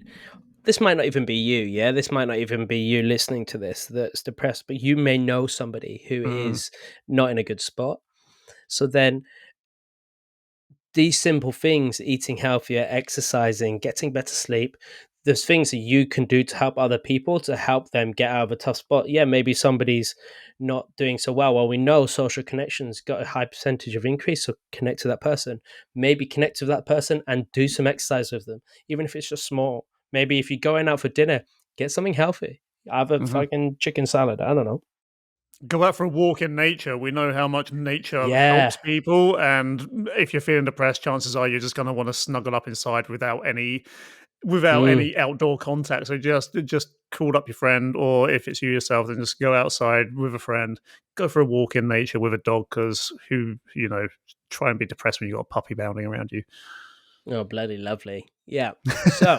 this might not even be you, yeah, this might not even be you listening to this that's depressed, but you may know somebody who Mm, is not in a good spot. So then these simple things, eating healthier, exercising, getting better sleep, there's things that you can do to help other people, to help them get out of a tough spot. Yeah, maybe somebody's not doing so well. Well, we know social connections got a high percentage of increase, so connect to that person. Maybe connect with that person and do some exercise with them, even if it's just small. Maybe if you're going out for dinner, get something healthy. Have a mhm. fucking chicken salad. I don't know. Go out for a walk in nature. We know how much nature Yeah. helps people, and if you're feeling depressed, chances are you're just going to want to snuggle up inside without Mm. any outdoor contact. So just call up your friend, or if it's you yourself, then just go outside with a friend. Go for a walk in nature with a dog, because try and be depressed when you got a puppy bounding around you. Oh, bloody lovely. Yeah. So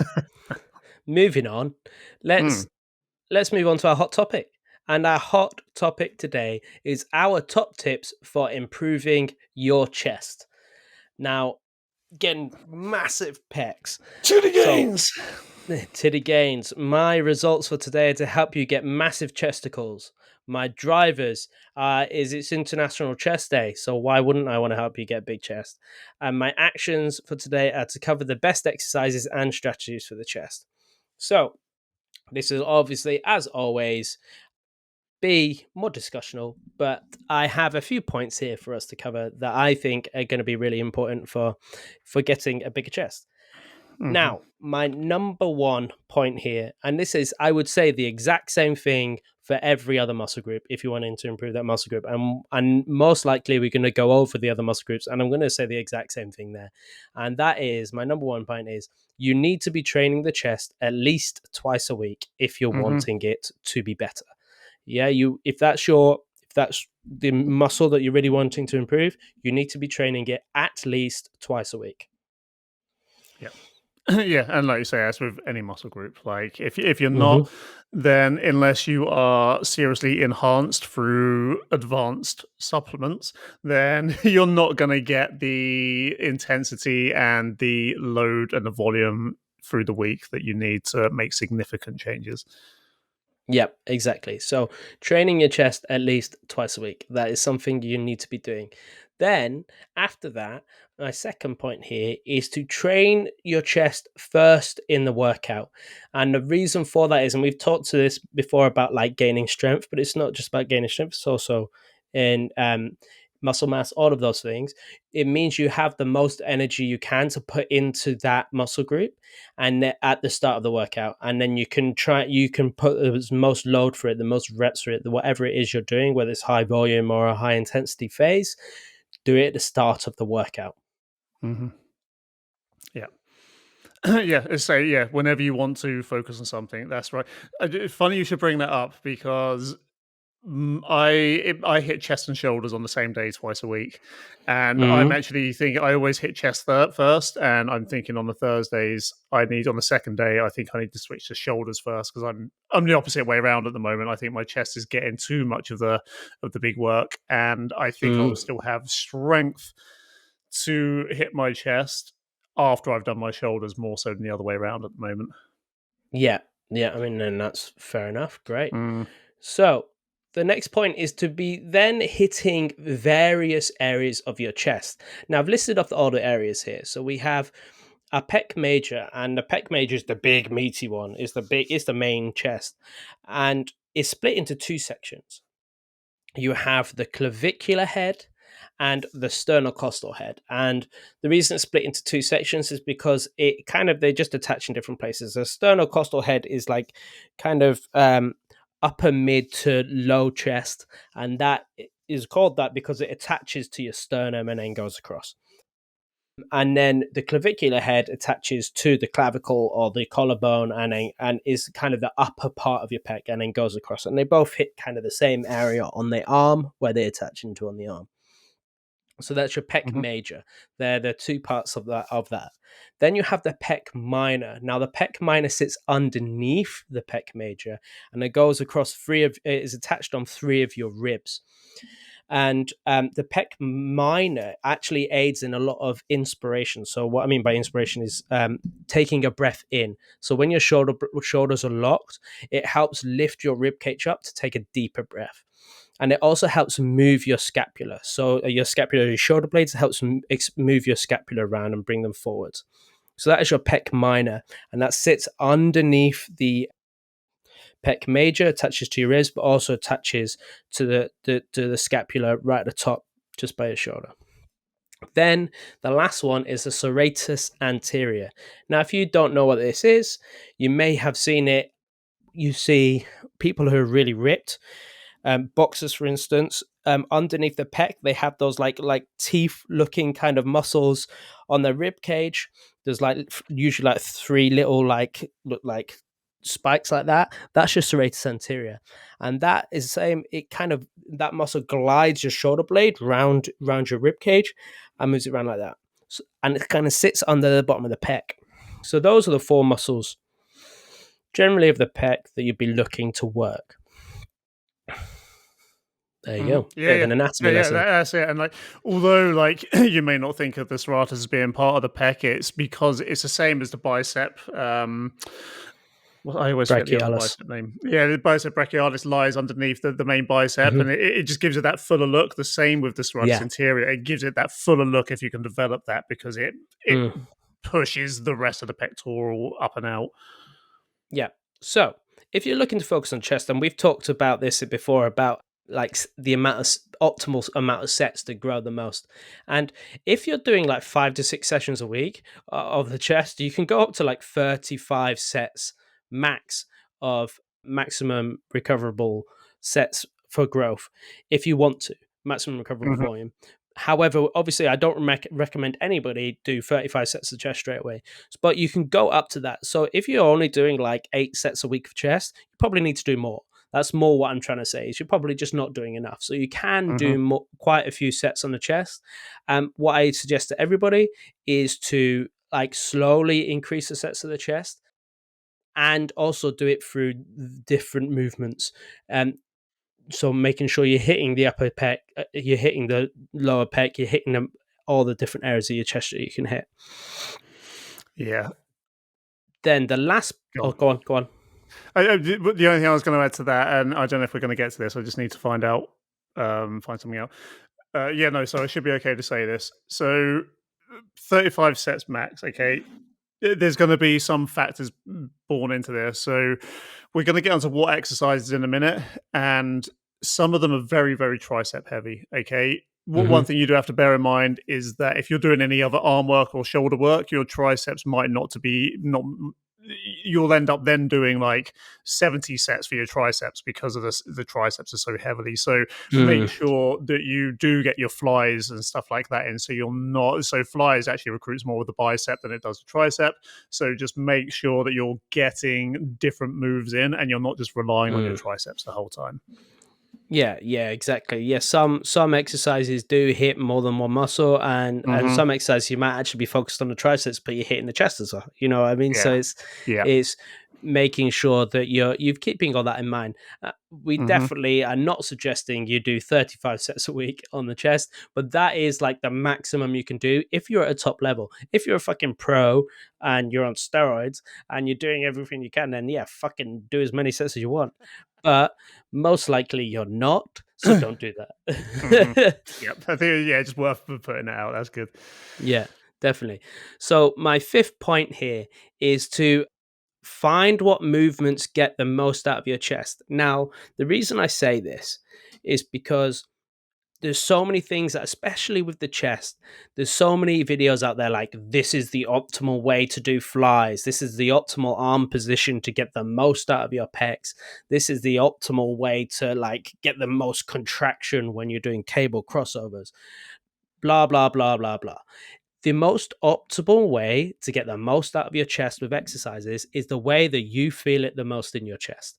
moving on, let's Mm, let's move on to our hot topic. And our hot topic today is our top tips for improving your chest. Now, getting massive pecs. to the So, gains. Tiddy Gains, my results for today are to help you get massive chesticles. My drivers is it's International Chest Day, so why wouldn't I want to help you get big chest? And my actions for today are to cover the best exercises and strategies for the chest. So, this is obviously, as always, be more discussional, but I have a few points here for us to cover that I think are going to be really important for getting a bigger chest. Mhm, Now, my number one point here, and this is, I would say, the exact same thing for every other muscle group if you wanted to improve that muscle group. And most likely, we're going to go over the other muscle groups, and I'm going to say the exact same thing there. And that is my number one point is you need to be training the chest at least twice a week if you're mhm. wanting it to be better. Yeah, if that's the muscle that you're really wanting to improve, you need to be training it at least twice a week. Yeah. Yeah, and like you say, as with any muscle group, like if you're Hmm. not, then unless you are seriously enhanced through advanced supplements, then you're not going to get the intensity and the load and the volume through the week that you need to make significant changes. Yep, exactly. So training your chest at least twice a week. That is something you need to be doing. Then after that, my second point here is to train your chest first in the workout. And the reason for that is, and we've talked to this before about like gaining strength, but it's not just about gaining strength, it's also in muscle mass, all of those things, it means you have the most energy you can to put into that muscle group and at the start of the workout. And then you can put the most load for it, the most reps for it, whatever it is you're doing, whether it's high volume or a high intensity phase, do it at the start of the workout. Mm-hmm. Yeah. Whenever you want to focus on something, that's right. Funny you should bring that up because I hit chest and shoulders on the same day twice a week, and I'm actually thinking I always hit chest first, and I'm thinking on the Thursdays on the second day I think I need to switch to shoulders first because I'm the opposite way around at the moment. I think my chest is getting too much of the big work, and I think I will still have strength to hit my chest after I've done my shoulders more so than the other way around at the moment. Yeah. I mean, then that's fair enough. Great. So the next point is to be then hitting various areas of your chest. Now I've listed off all the areas here. So we have a pec major, and the pec major is the big meaty one. It's the main chest, and it's split into two sections. You have the clavicular head and the sternocostal head. And the reason it's split into two sections is because they just attach in different places. The sternocostal head is like kind of upper mid to low chest, and that is called that because it attaches to your sternum and then goes across. And then the clavicular head attaches to the clavicle or the collarbone and is kind of the upper part of your pec and then goes across. And they both hit kind of the same area on the arm where they attach into on the arm. So that's your pec major. They're the two parts of that. Then you have the pec minor. Now the pec minor sits underneath the pec major and it goes across it is attached on three of your ribs. And the pec minor actually aids in a lot of inspiration. So what I mean by inspiration is taking a breath in. So when your shoulders are locked, it helps lift your rib cage up to take a deeper breath. And it also helps move your scapula. So your shoulder blades helps move your scapula around and bring them forwards. So that is your pec minor, and that sits underneath the pec major, attaches to your ribs, but also attaches to the scapula right at the top, just by your shoulder. Then the last one is the serratus anterior. Now, if you don't know what this is, you may have seen it. You see people who are really ripped, boxers, for instance, underneath the pec, they have those like teeth-looking kind of muscles on their rib cage. There's usually three little look like spikes like that. That's your serratus anterior, and that is the same. It kind of that muscle glides your shoulder blade round your rib cage and moves it around like that. So, and it kind of sits under the bottom of the pec. So those are the four muscles generally of the pec that you'd be looking to work. There you go. Bit of an anatomy lesson. That's it. And although you may not think of the serratus as being part of the pec, it's because it's the same as the bicep. I always forget the other bicep name. Yeah, the bicep brachialis lies underneath the main bicep, and it just gives it that fuller look. The same with the serratus anterior. It gives it that fuller look if you can develop that, because it pushes the rest of the pectoral up and out. Yeah. So if you're looking to focus on chest, and we've talked about this before about the optimal amount of sets to grow the most. And if you're doing 5 to 6 sessions a week of the chest, you can go up to 35 sets max of maximum recoverable sets for growth if you want to, maximum recoverable volume. However, obviously, I don't recommend anybody do 35 sets of chest straight away, but you can go up to that. So if you're only doing 8 sets a week of chest, you probably need to do more. That's more what I'm trying to say, is you're probably just not doing enough. So you can do quite a few sets on the chest. What I suggest to everybody is to slowly increase the sets of the chest and also do it through different movements. So making sure you're hitting the upper pec, you're hitting the lower pec, you're hitting all the different areas of your chest that you can hit. Yeah. Then the last... Go on. The only thing I was going to add to that, and I don't know if we're going to get to this, I just need to find something out. So I should be okay to say this. So 35 sets max, okay? There's going to be some factors born into this. So we're going to get onto what exercises in a minute, and some of them are very, very tricep heavy, okay? one thing you do have to bear in mind is that if you're doing any other arm work or shoulder work, your triceps might not you'll end up then doing like 70 sets for your triceps because of the triceps are so heavily. So make sure that you do get your flies and stuff like that in, so you're not, so flies actually recruits more with the bicep than it does the tricep. So just make sure that you're getting different moves in and you're not just relying on your triceps the whole time. Yeah, exactly. Yeah, some exercises do hit more than one muscle, and some exercises you might actually be focused on the triceps, but you're hitting the chest as well. You know what I mean? Yeah. So it's making sure that you're keeping all that in mind. We definitely are not suggesting you do 35 sets a week on the chest, but that is like the maximum you can do if you're at a top level. If you're a fucking pro and you're on steroids and you're doing everything you can, then yeah, fucking do as many sets as you want. But most likely you're not, so don't do that. Yep. I think, just worth putting it out. That's good. Yeah, definitely. So my fifth point here is to find what movements get the most out of your chest. Now, the reason I say this is because there's so many things that, especially with the chest, there's so many videos out there like, this is the optimal way to do flies, this is the optimal arm position to get the most out of your pecs, this is the optimal way to like get the most contraction when you're doing cable crossovers, blah blah blah blah blah. The most optimal way to get the most out of your chest with exercises is the way that you feel it the most in your chest.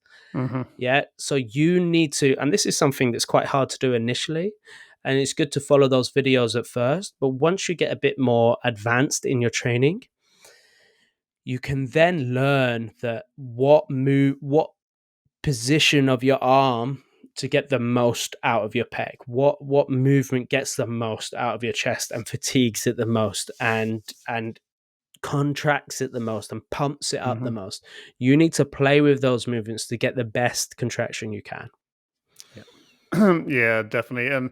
Yeah. So you need to, and this is something that's quite hard to do initially. And it's good to follow those videos at first. But once you get a bit more advanced in your training, you can then learn that what position of your arm to get the most out of your pec, what movement gets the most out of your chest and fatigues it the most and contracts it the most and pumps it up the most. You need to play with those movements to get the best contraction you can. Yeah, definitely. And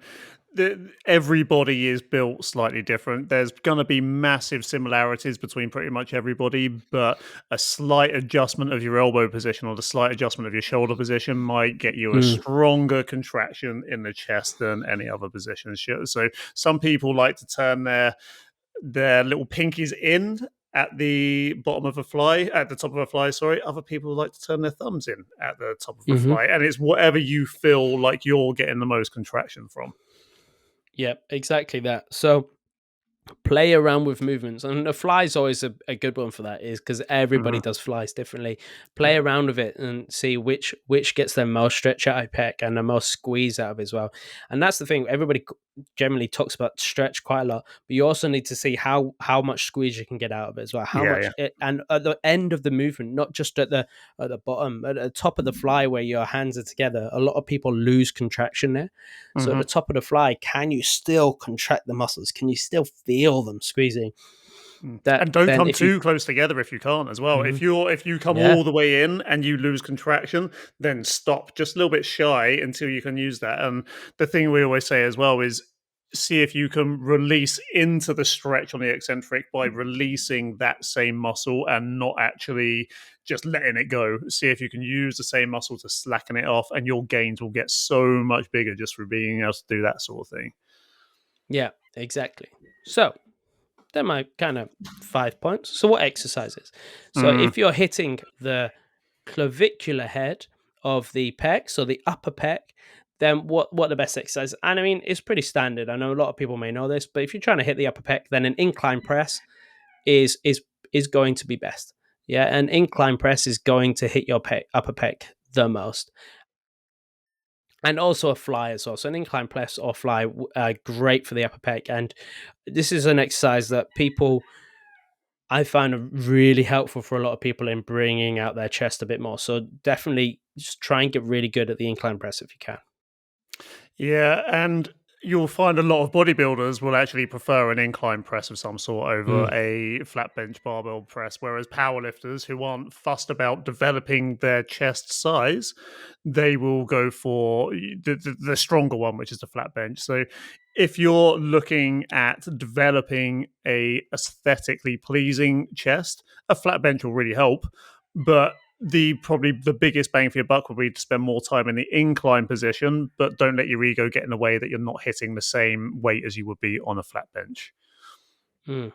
everybody is built slightly different. There's going to be massive similarities between pretty much everybody, but a slight adjustment of your elbow position or the slight adjustment of your shoulder position might get you a stronger contraction in the chest than any other position. So some people like to turn their little pinkies in at the bottom of a fly, at the top of a fly, sorry. Other people like to turn their thumbs in at the top of a fly. And it's whatever you feel like you're getting the most contraction from. Yep, exactly that. So play around with movements, and the fly is always a good one for that, is because everybody does flies differently. Play around with it and see which gets the most stretch out of pec and the most squeeze out of it as well. And that's the thing, everybody generally talks about stretch quite a lot, but you also need to see how much squeeze you can get out of it as well, how much and at the end of the movement, not just at the bottom, at the top of the fly where your hands are together. A lot of people lose contraction there. So at the top of the fly, can you still contract the muscles? Can you still feel them squeezing? And don't come too close together if you can't as well. If you come all the way in and you lose contraction, then stop just a little bit shy until you can use that. And the thing we always say as well is see if you can release into the stretch on the eccentric by releasing that same muscle and not actually just letting it go. See if you can use the same muscle to slacken it off, and your gains will get so much bigger just for being able to do that sort of thing. Yeah, exactly. So they're my kind of 5 points. So what exercises? So if you're hitting the clavicular head of the pec, so the upper pec, then what the best exercise? And I mean, it's pretty standard. I know a lot of people may know this, but if you're trying to hit the upper pec, then an incline press is going to be best. Yeah, an incline press is going to hit your upper pec the most. And also a fly as well. So an incline press or fly, great for the upper pec. And this is an exercise that I find are really helpful for a lot of people in bringing out their chest a bit more. So definitely just try and get really good at the incline press if you can. Yeah, and you'll find a lot of bodybuilders will actually prefer an incline press of some sort over a flat bench barbell press, whereas powerlifters who aren't fussed about developing their chest size, they will go for the stronger one, which is the flat bench. So if you're looking at developing a aesthetically pleasing chest, a flat bench will really help. But probably the biggest bang for your buck would be to spend more time in the incline position, but don't let your ego get in the way that you're not hitting the same weight as you would be on a flat bench. Mm.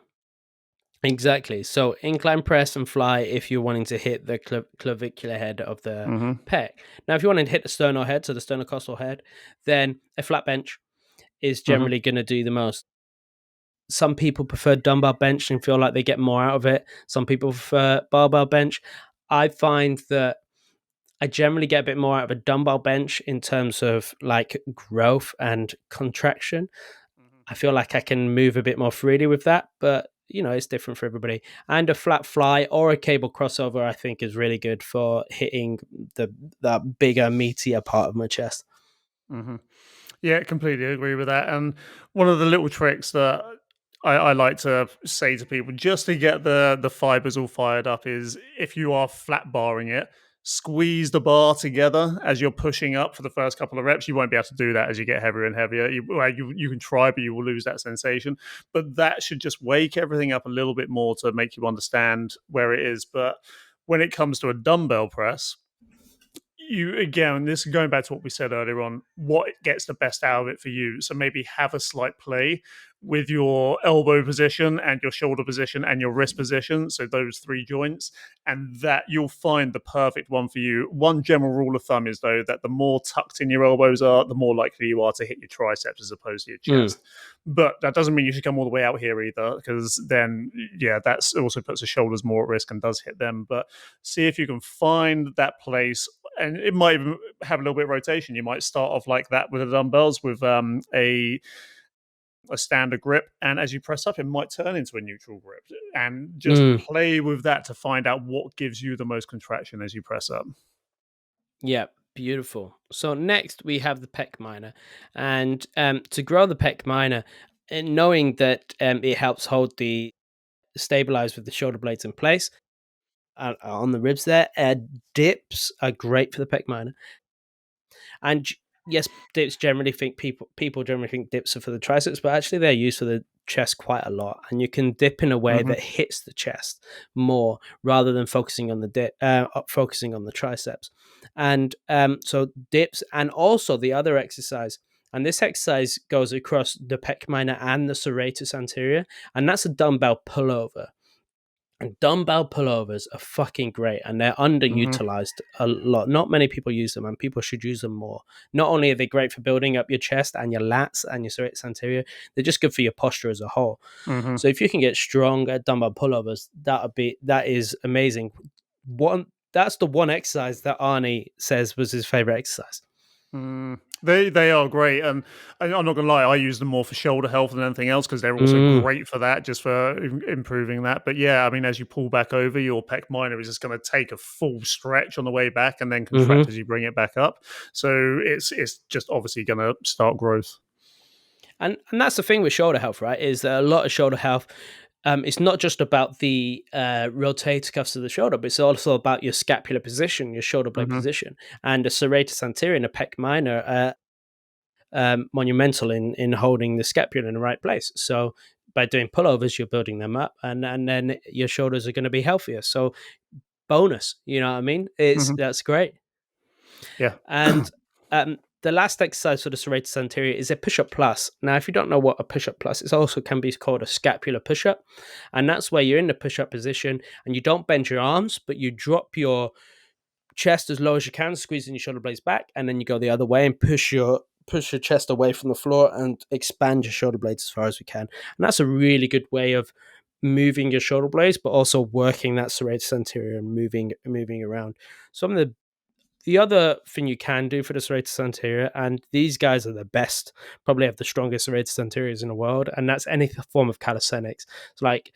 Exactly. So incline press and fly if you're wanting to hit the clavicular head of the pec. Now, if you want to hit the sternal head, so the sternocostal head, then a flat bench is generally going to do the most. Some people prefer dumbbell bench and feel like they get more out of it. Some people prefer barbell bench. I find that I generally get a bit more out of a dumbbell bench in terms of like growth and contraction. I feel like I can move a bit more freely with that, but it's different for everybody. And a flat fly or a cable crossover, I think, is really good for hitting that bigger, meatier part of my chest. Yeah, completely agree with that. And one of the little tricks that I like to say to people just to get the fibers all fired up is if you are flat barring it, squeeze the bar together as you're pushing up for the first couple of reps. You won't be able to do that as you get heavier and heavier. You can try, but you will lose that sensation. But that should just wake everything up a little bit more to make you understand where it is. But when it comes to a dumbbell press, this is going back to what we said earlier on, what gets the best out of it for you. So maybe have a slight play with your elbow position and your shoulder position and your wrist position, so those 3 joints, and that you'll find the perfect one for you. One general rule of thumb is, though, that the more tucked in your elbows are, the more likely you are to hit your triceps as opposed to your chest. But that doesn't mean you should come all the way out here either, because then that also puts the shoulders more at risk and does hit them. But see if you can find that place, and it might even have a little bit of rotation. You might start off like that with the dumbbells with a standard grip, and as you press up, it might turn into a neutral grip, and just play with that to find out what gives you the most contraction as you press up. Yeah, beautiful. So next we have the pec minor, and to grow the pec minor, and knowing that it helps stabilize with the shoulder blades in place on the ribs there. Dips are great for the pec minor, and yes, dips generally think people generally think dips are for the triceps, but actually they're used for the chest quite a lot, and you can dip in a way that hits the chest more rather than focusing on focusing on the triceps. And so dips, and also the other exercise, and this exercise goes across the pec minor and the serratus anterior, and that's a dumbbell pullover. And dumbbell pullovers are fucking great, and they're underutilized a lot. Not many people use them, and people should use them more. Not only are they great for building up your chest and your lats and your serratus anterior, they're just good for your posture as a whole. So if you can get strong at dumbbell pullovers, that is amazing. That's the one exercise that Arnie says was his favorite exercise. They are great, and I'm not gonna lie, I use them more for shoulder health than anything else because they're also great for that, just for improving that. But yeah, I mean, as you pull back over, your pec minor is just going to take a full stretch on the way back and then contract as you bring it back up. So it's just obviously going to start growth. And that's the thing with shoulder health, right? Is that a lot of shoulder health, it's not just about the rotator cuffs of the shoulder, but it's also about your scapular position, your shoulder blade position, and the serratus anterior and the pec minor monumental in holding the scapula in the right place. So by doing pullovers, you're building them up, and then your shoulders are going to be healthier. So bonus, you know what I mean? That's great. Yeah. And the last exercise for the serratus anterior is a push-up plus. Now, if you don't know what a push-up plus is, also can be called a scapular push-up, and that's where you're in the push-up position and you don't bend your arms, but you drop your chest as low as you can, squeezing your shoulder blades back, and then you go the other way and push your chest away from the floor and expand your shoulder blades as far as we can. And that's a really good way of moving your shoulder blades, but also working that serratus anterior and moving around. Some of the other thing you can do for the serratus anterior, and these guys are the best, probably have the strongest serratus anteriors in the world, and that's any form of calisthenics. It's like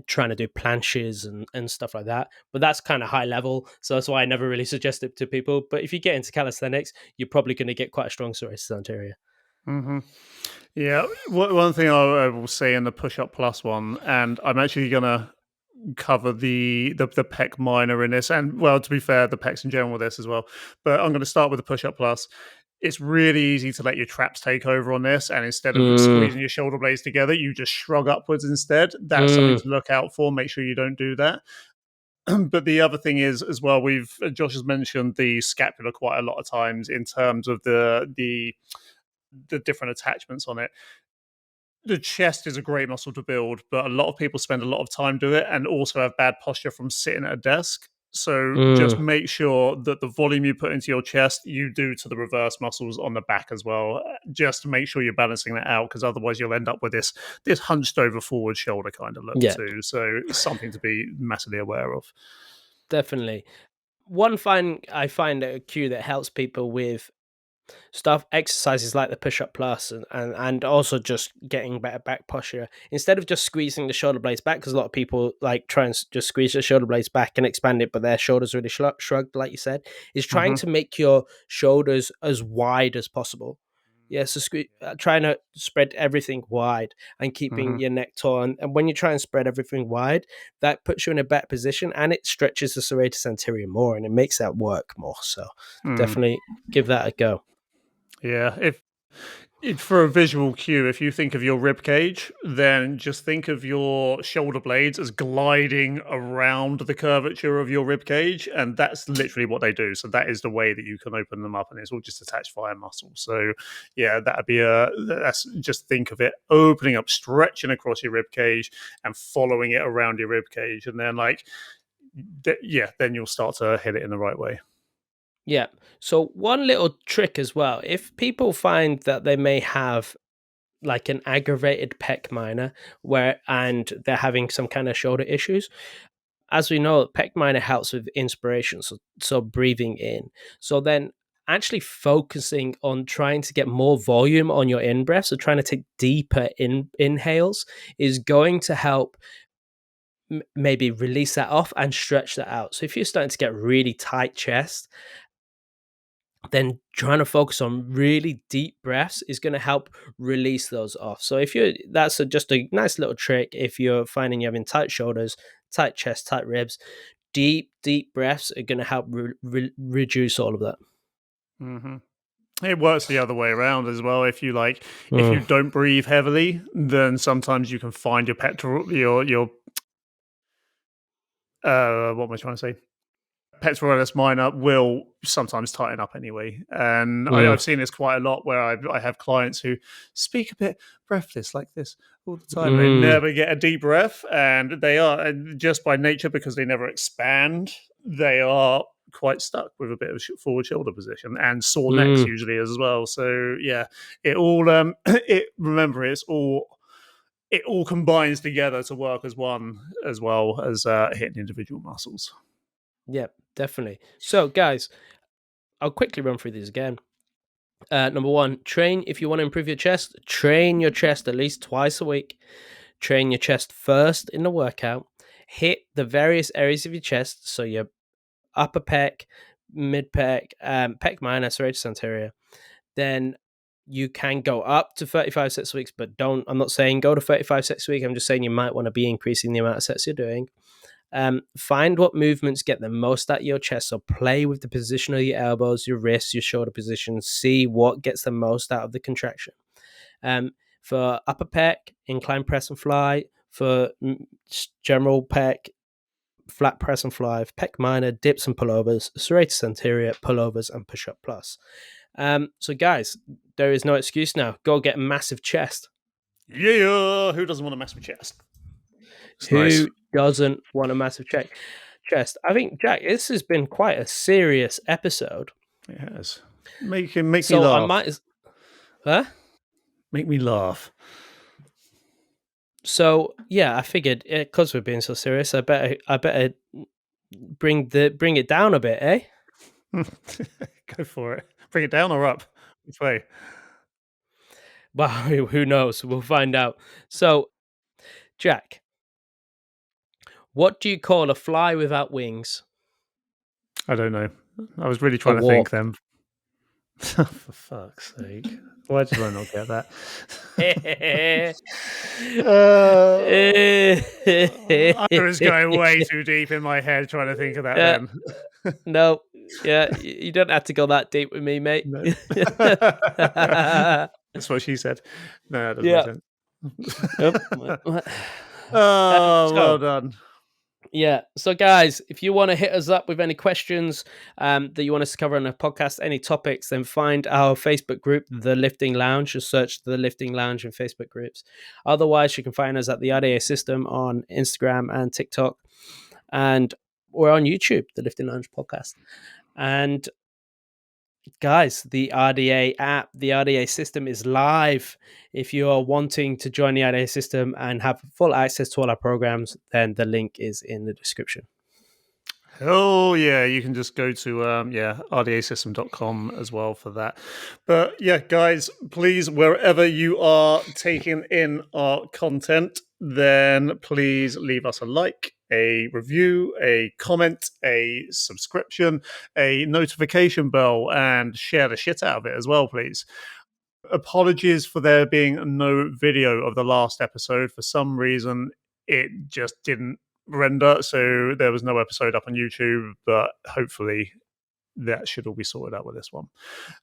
trying to do planches and stuff like that. But that's kind of high level. So that's why I never really suggest it to people. But if you get into calisthenics, you're probably going to get quite a strong serratus anterior. Yeah. One thing I will say in the push-up plus one, and I'm actually going to cover the pec minor in this, and well, to be fair, the pecs in general with this as well. But I'm going to start with the push-up plus. It's really easy to let your traps take over on this, and instead of squeezing your shoulder blades together, you just shrug upwards instead. That's something to look out for. Make sure you don't do that. But the other thing is as well, Josh has mentioned the scapula quite a lot of times in terms of the different attachments on it. The chest is a great muscle to build, but a lot of people spend a lot of time doing it and also have bad posture from sitting at a desk. So just make sure that the volume you put into your chest, you do to the reverse muscles on the back as well. Just to make sure you're balancing that out, because otherwise you'll end up with this hunched over forward shoulder kind of look too. So it's something to be massively aware of. Definitely. One I find a cue that helps people with stuff, exercises like the push-up plus and also just getting better back posture, instead of just squeezing the shoulder blades back, because a lot of people like try and just squeeze the shoulder blades back and expand it, but their shoulders really shrugged, like you said, is trying to make your shoulders as wide as possible. So trying to spread everything wide and keeping your neck tall. And when you try and spread everything wide, that puts you in a better position and it stretches the serratus anterior more and it makes that work more. So definitely give that a go. Yeah, if for a visual cue, if you think of your rib cage, then just think of your shoulder blades as gliding around the curvature of your rib cage, and that's literally what they do. So that is the way that you can open them up, and it's all just attached via muscle. So yeah, that'd be that's just think of it opening up, stretching across your rib cage, and following it around your rib cage, and then then you'll start to hit it in the right way. Yeah. So one little trick as well, if people find that they may have like an aggravated pec minor and they're having some kind of shoulder issues, as we know, pec minor helps with inspiration, so breathing in. So then actually focusing on trying to get more volume on your in-breath, so trying to take deeper inhales is going to help maybe release that off and stretch that out. So if you're starting to get really tight chest, then trying to focus on really deep breaths is going to help release those off. So that's just a nice little trick. If you're finding you're having tight shoulders, tight chest, tight ribs, deep breaths are going to help reduce all of that. It works the other way around as well. If you if you don't breathe heavily, then sometimes you can find your pectoral, your what am I trying to say? Pectoralis minor will sometimes tighten up anyway. And I've seen this quite a lot where I have clients who speak a bit breathless like this all the time. They never get a deep breath, and they are, just by nature, because they never expand, they are quite stuck with a bit of forward shoulder position and sore necks usually as well. So yeah, it all remember, it all combines together to work as one, as well as hitting individual muscles. Yeah, definitely. So, guys, I'll quickly run through these again. Number one, train. If you want to improve your chest, train your chest at least twice a week. Train your chest first in the workout. Hit the various areas of your chest, so your upper pec, mid pec, pec minor, serratus anterior. Then you can go up to 35 sets a week, but I'm not saying go to 35 sets a week. I'm just saying you might want to be increasing the amount of sets you're doing. Find what movements get the most out of your chest. So play with the position of your elbows, your wrists, your shoulder position. See what gets the most out of the contraction. For upper pec, incline press and fly. For general pec, flat press and fly. For pec minor, dips and pullovers. Serratus anterior, pullovers, and push-up plus. So guys, there is no excuse now. Go get a massive chest. Yeah, who doesn't want a massive chest? Who doesn't want a massive chest? I think, Jack, this has been quite a serious episode. It has. Make me laugh. Make me laugh. So yeah, I figured because we're being so serious, I better bring it down a bit, eh? Go for it. Bring it down or up? Which way? Well, who knows? We'll find out. So, Jack, what do you call a fly without wings? I don't know. I was really trying to think them. For fuck's sake. Why did I not get that? I was going way too deep in my head trying to think of that then. No. Yeah, you don't have to go that deep with me, mate. No. That's what she said. No, that doesn't make sense. Yep. Oh, well done. Yeah. So, guys, if you want to hit us up with any questions that you want us to cover on the podcast, any topics, then find our Facebook group, The Lifting Lounge. Just search The Lifting Lounge in Facebook groups. Otherwise, you can find us at the RDA System on Instagram and TikTok. And we're on YouTube, The Lifting Lounge Podcast. And guys, the RDA app, the RDA system is live. If you are wanting to join the RDA system and have full access to all our programs, then the link is in the description. Oh yeah, you can just go to rdasystem.com as well for that. But yeah, guys, please, wherever you are taking in our content, then please leave us a like, a review, a comment, a subscription, a notification bell, and share the shit out of it as well, please. Apologies for there being no video of the last episode. For some reason, it just didn't render, so there was no episode up on YouTube, but hopefully that should all be sorted out with this one.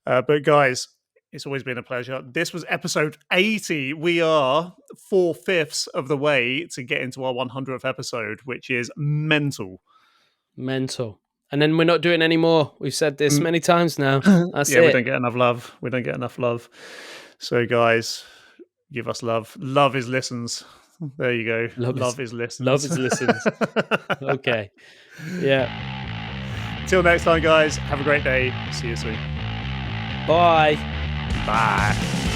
But guys, it's always been a pleasure. This was episode 80. We are 4/5 of the way to get into our 100th episode, which is mental. And then we're not doing any more. We've said this many times now. That's it. We don't get enough love. We don't get enough love. So guys, give us love. Love is listens. There you go. Love is listens. Love is listens. Okay. Yeah. Till next time, guys. Have a great day. See you soon. Bye. Bye.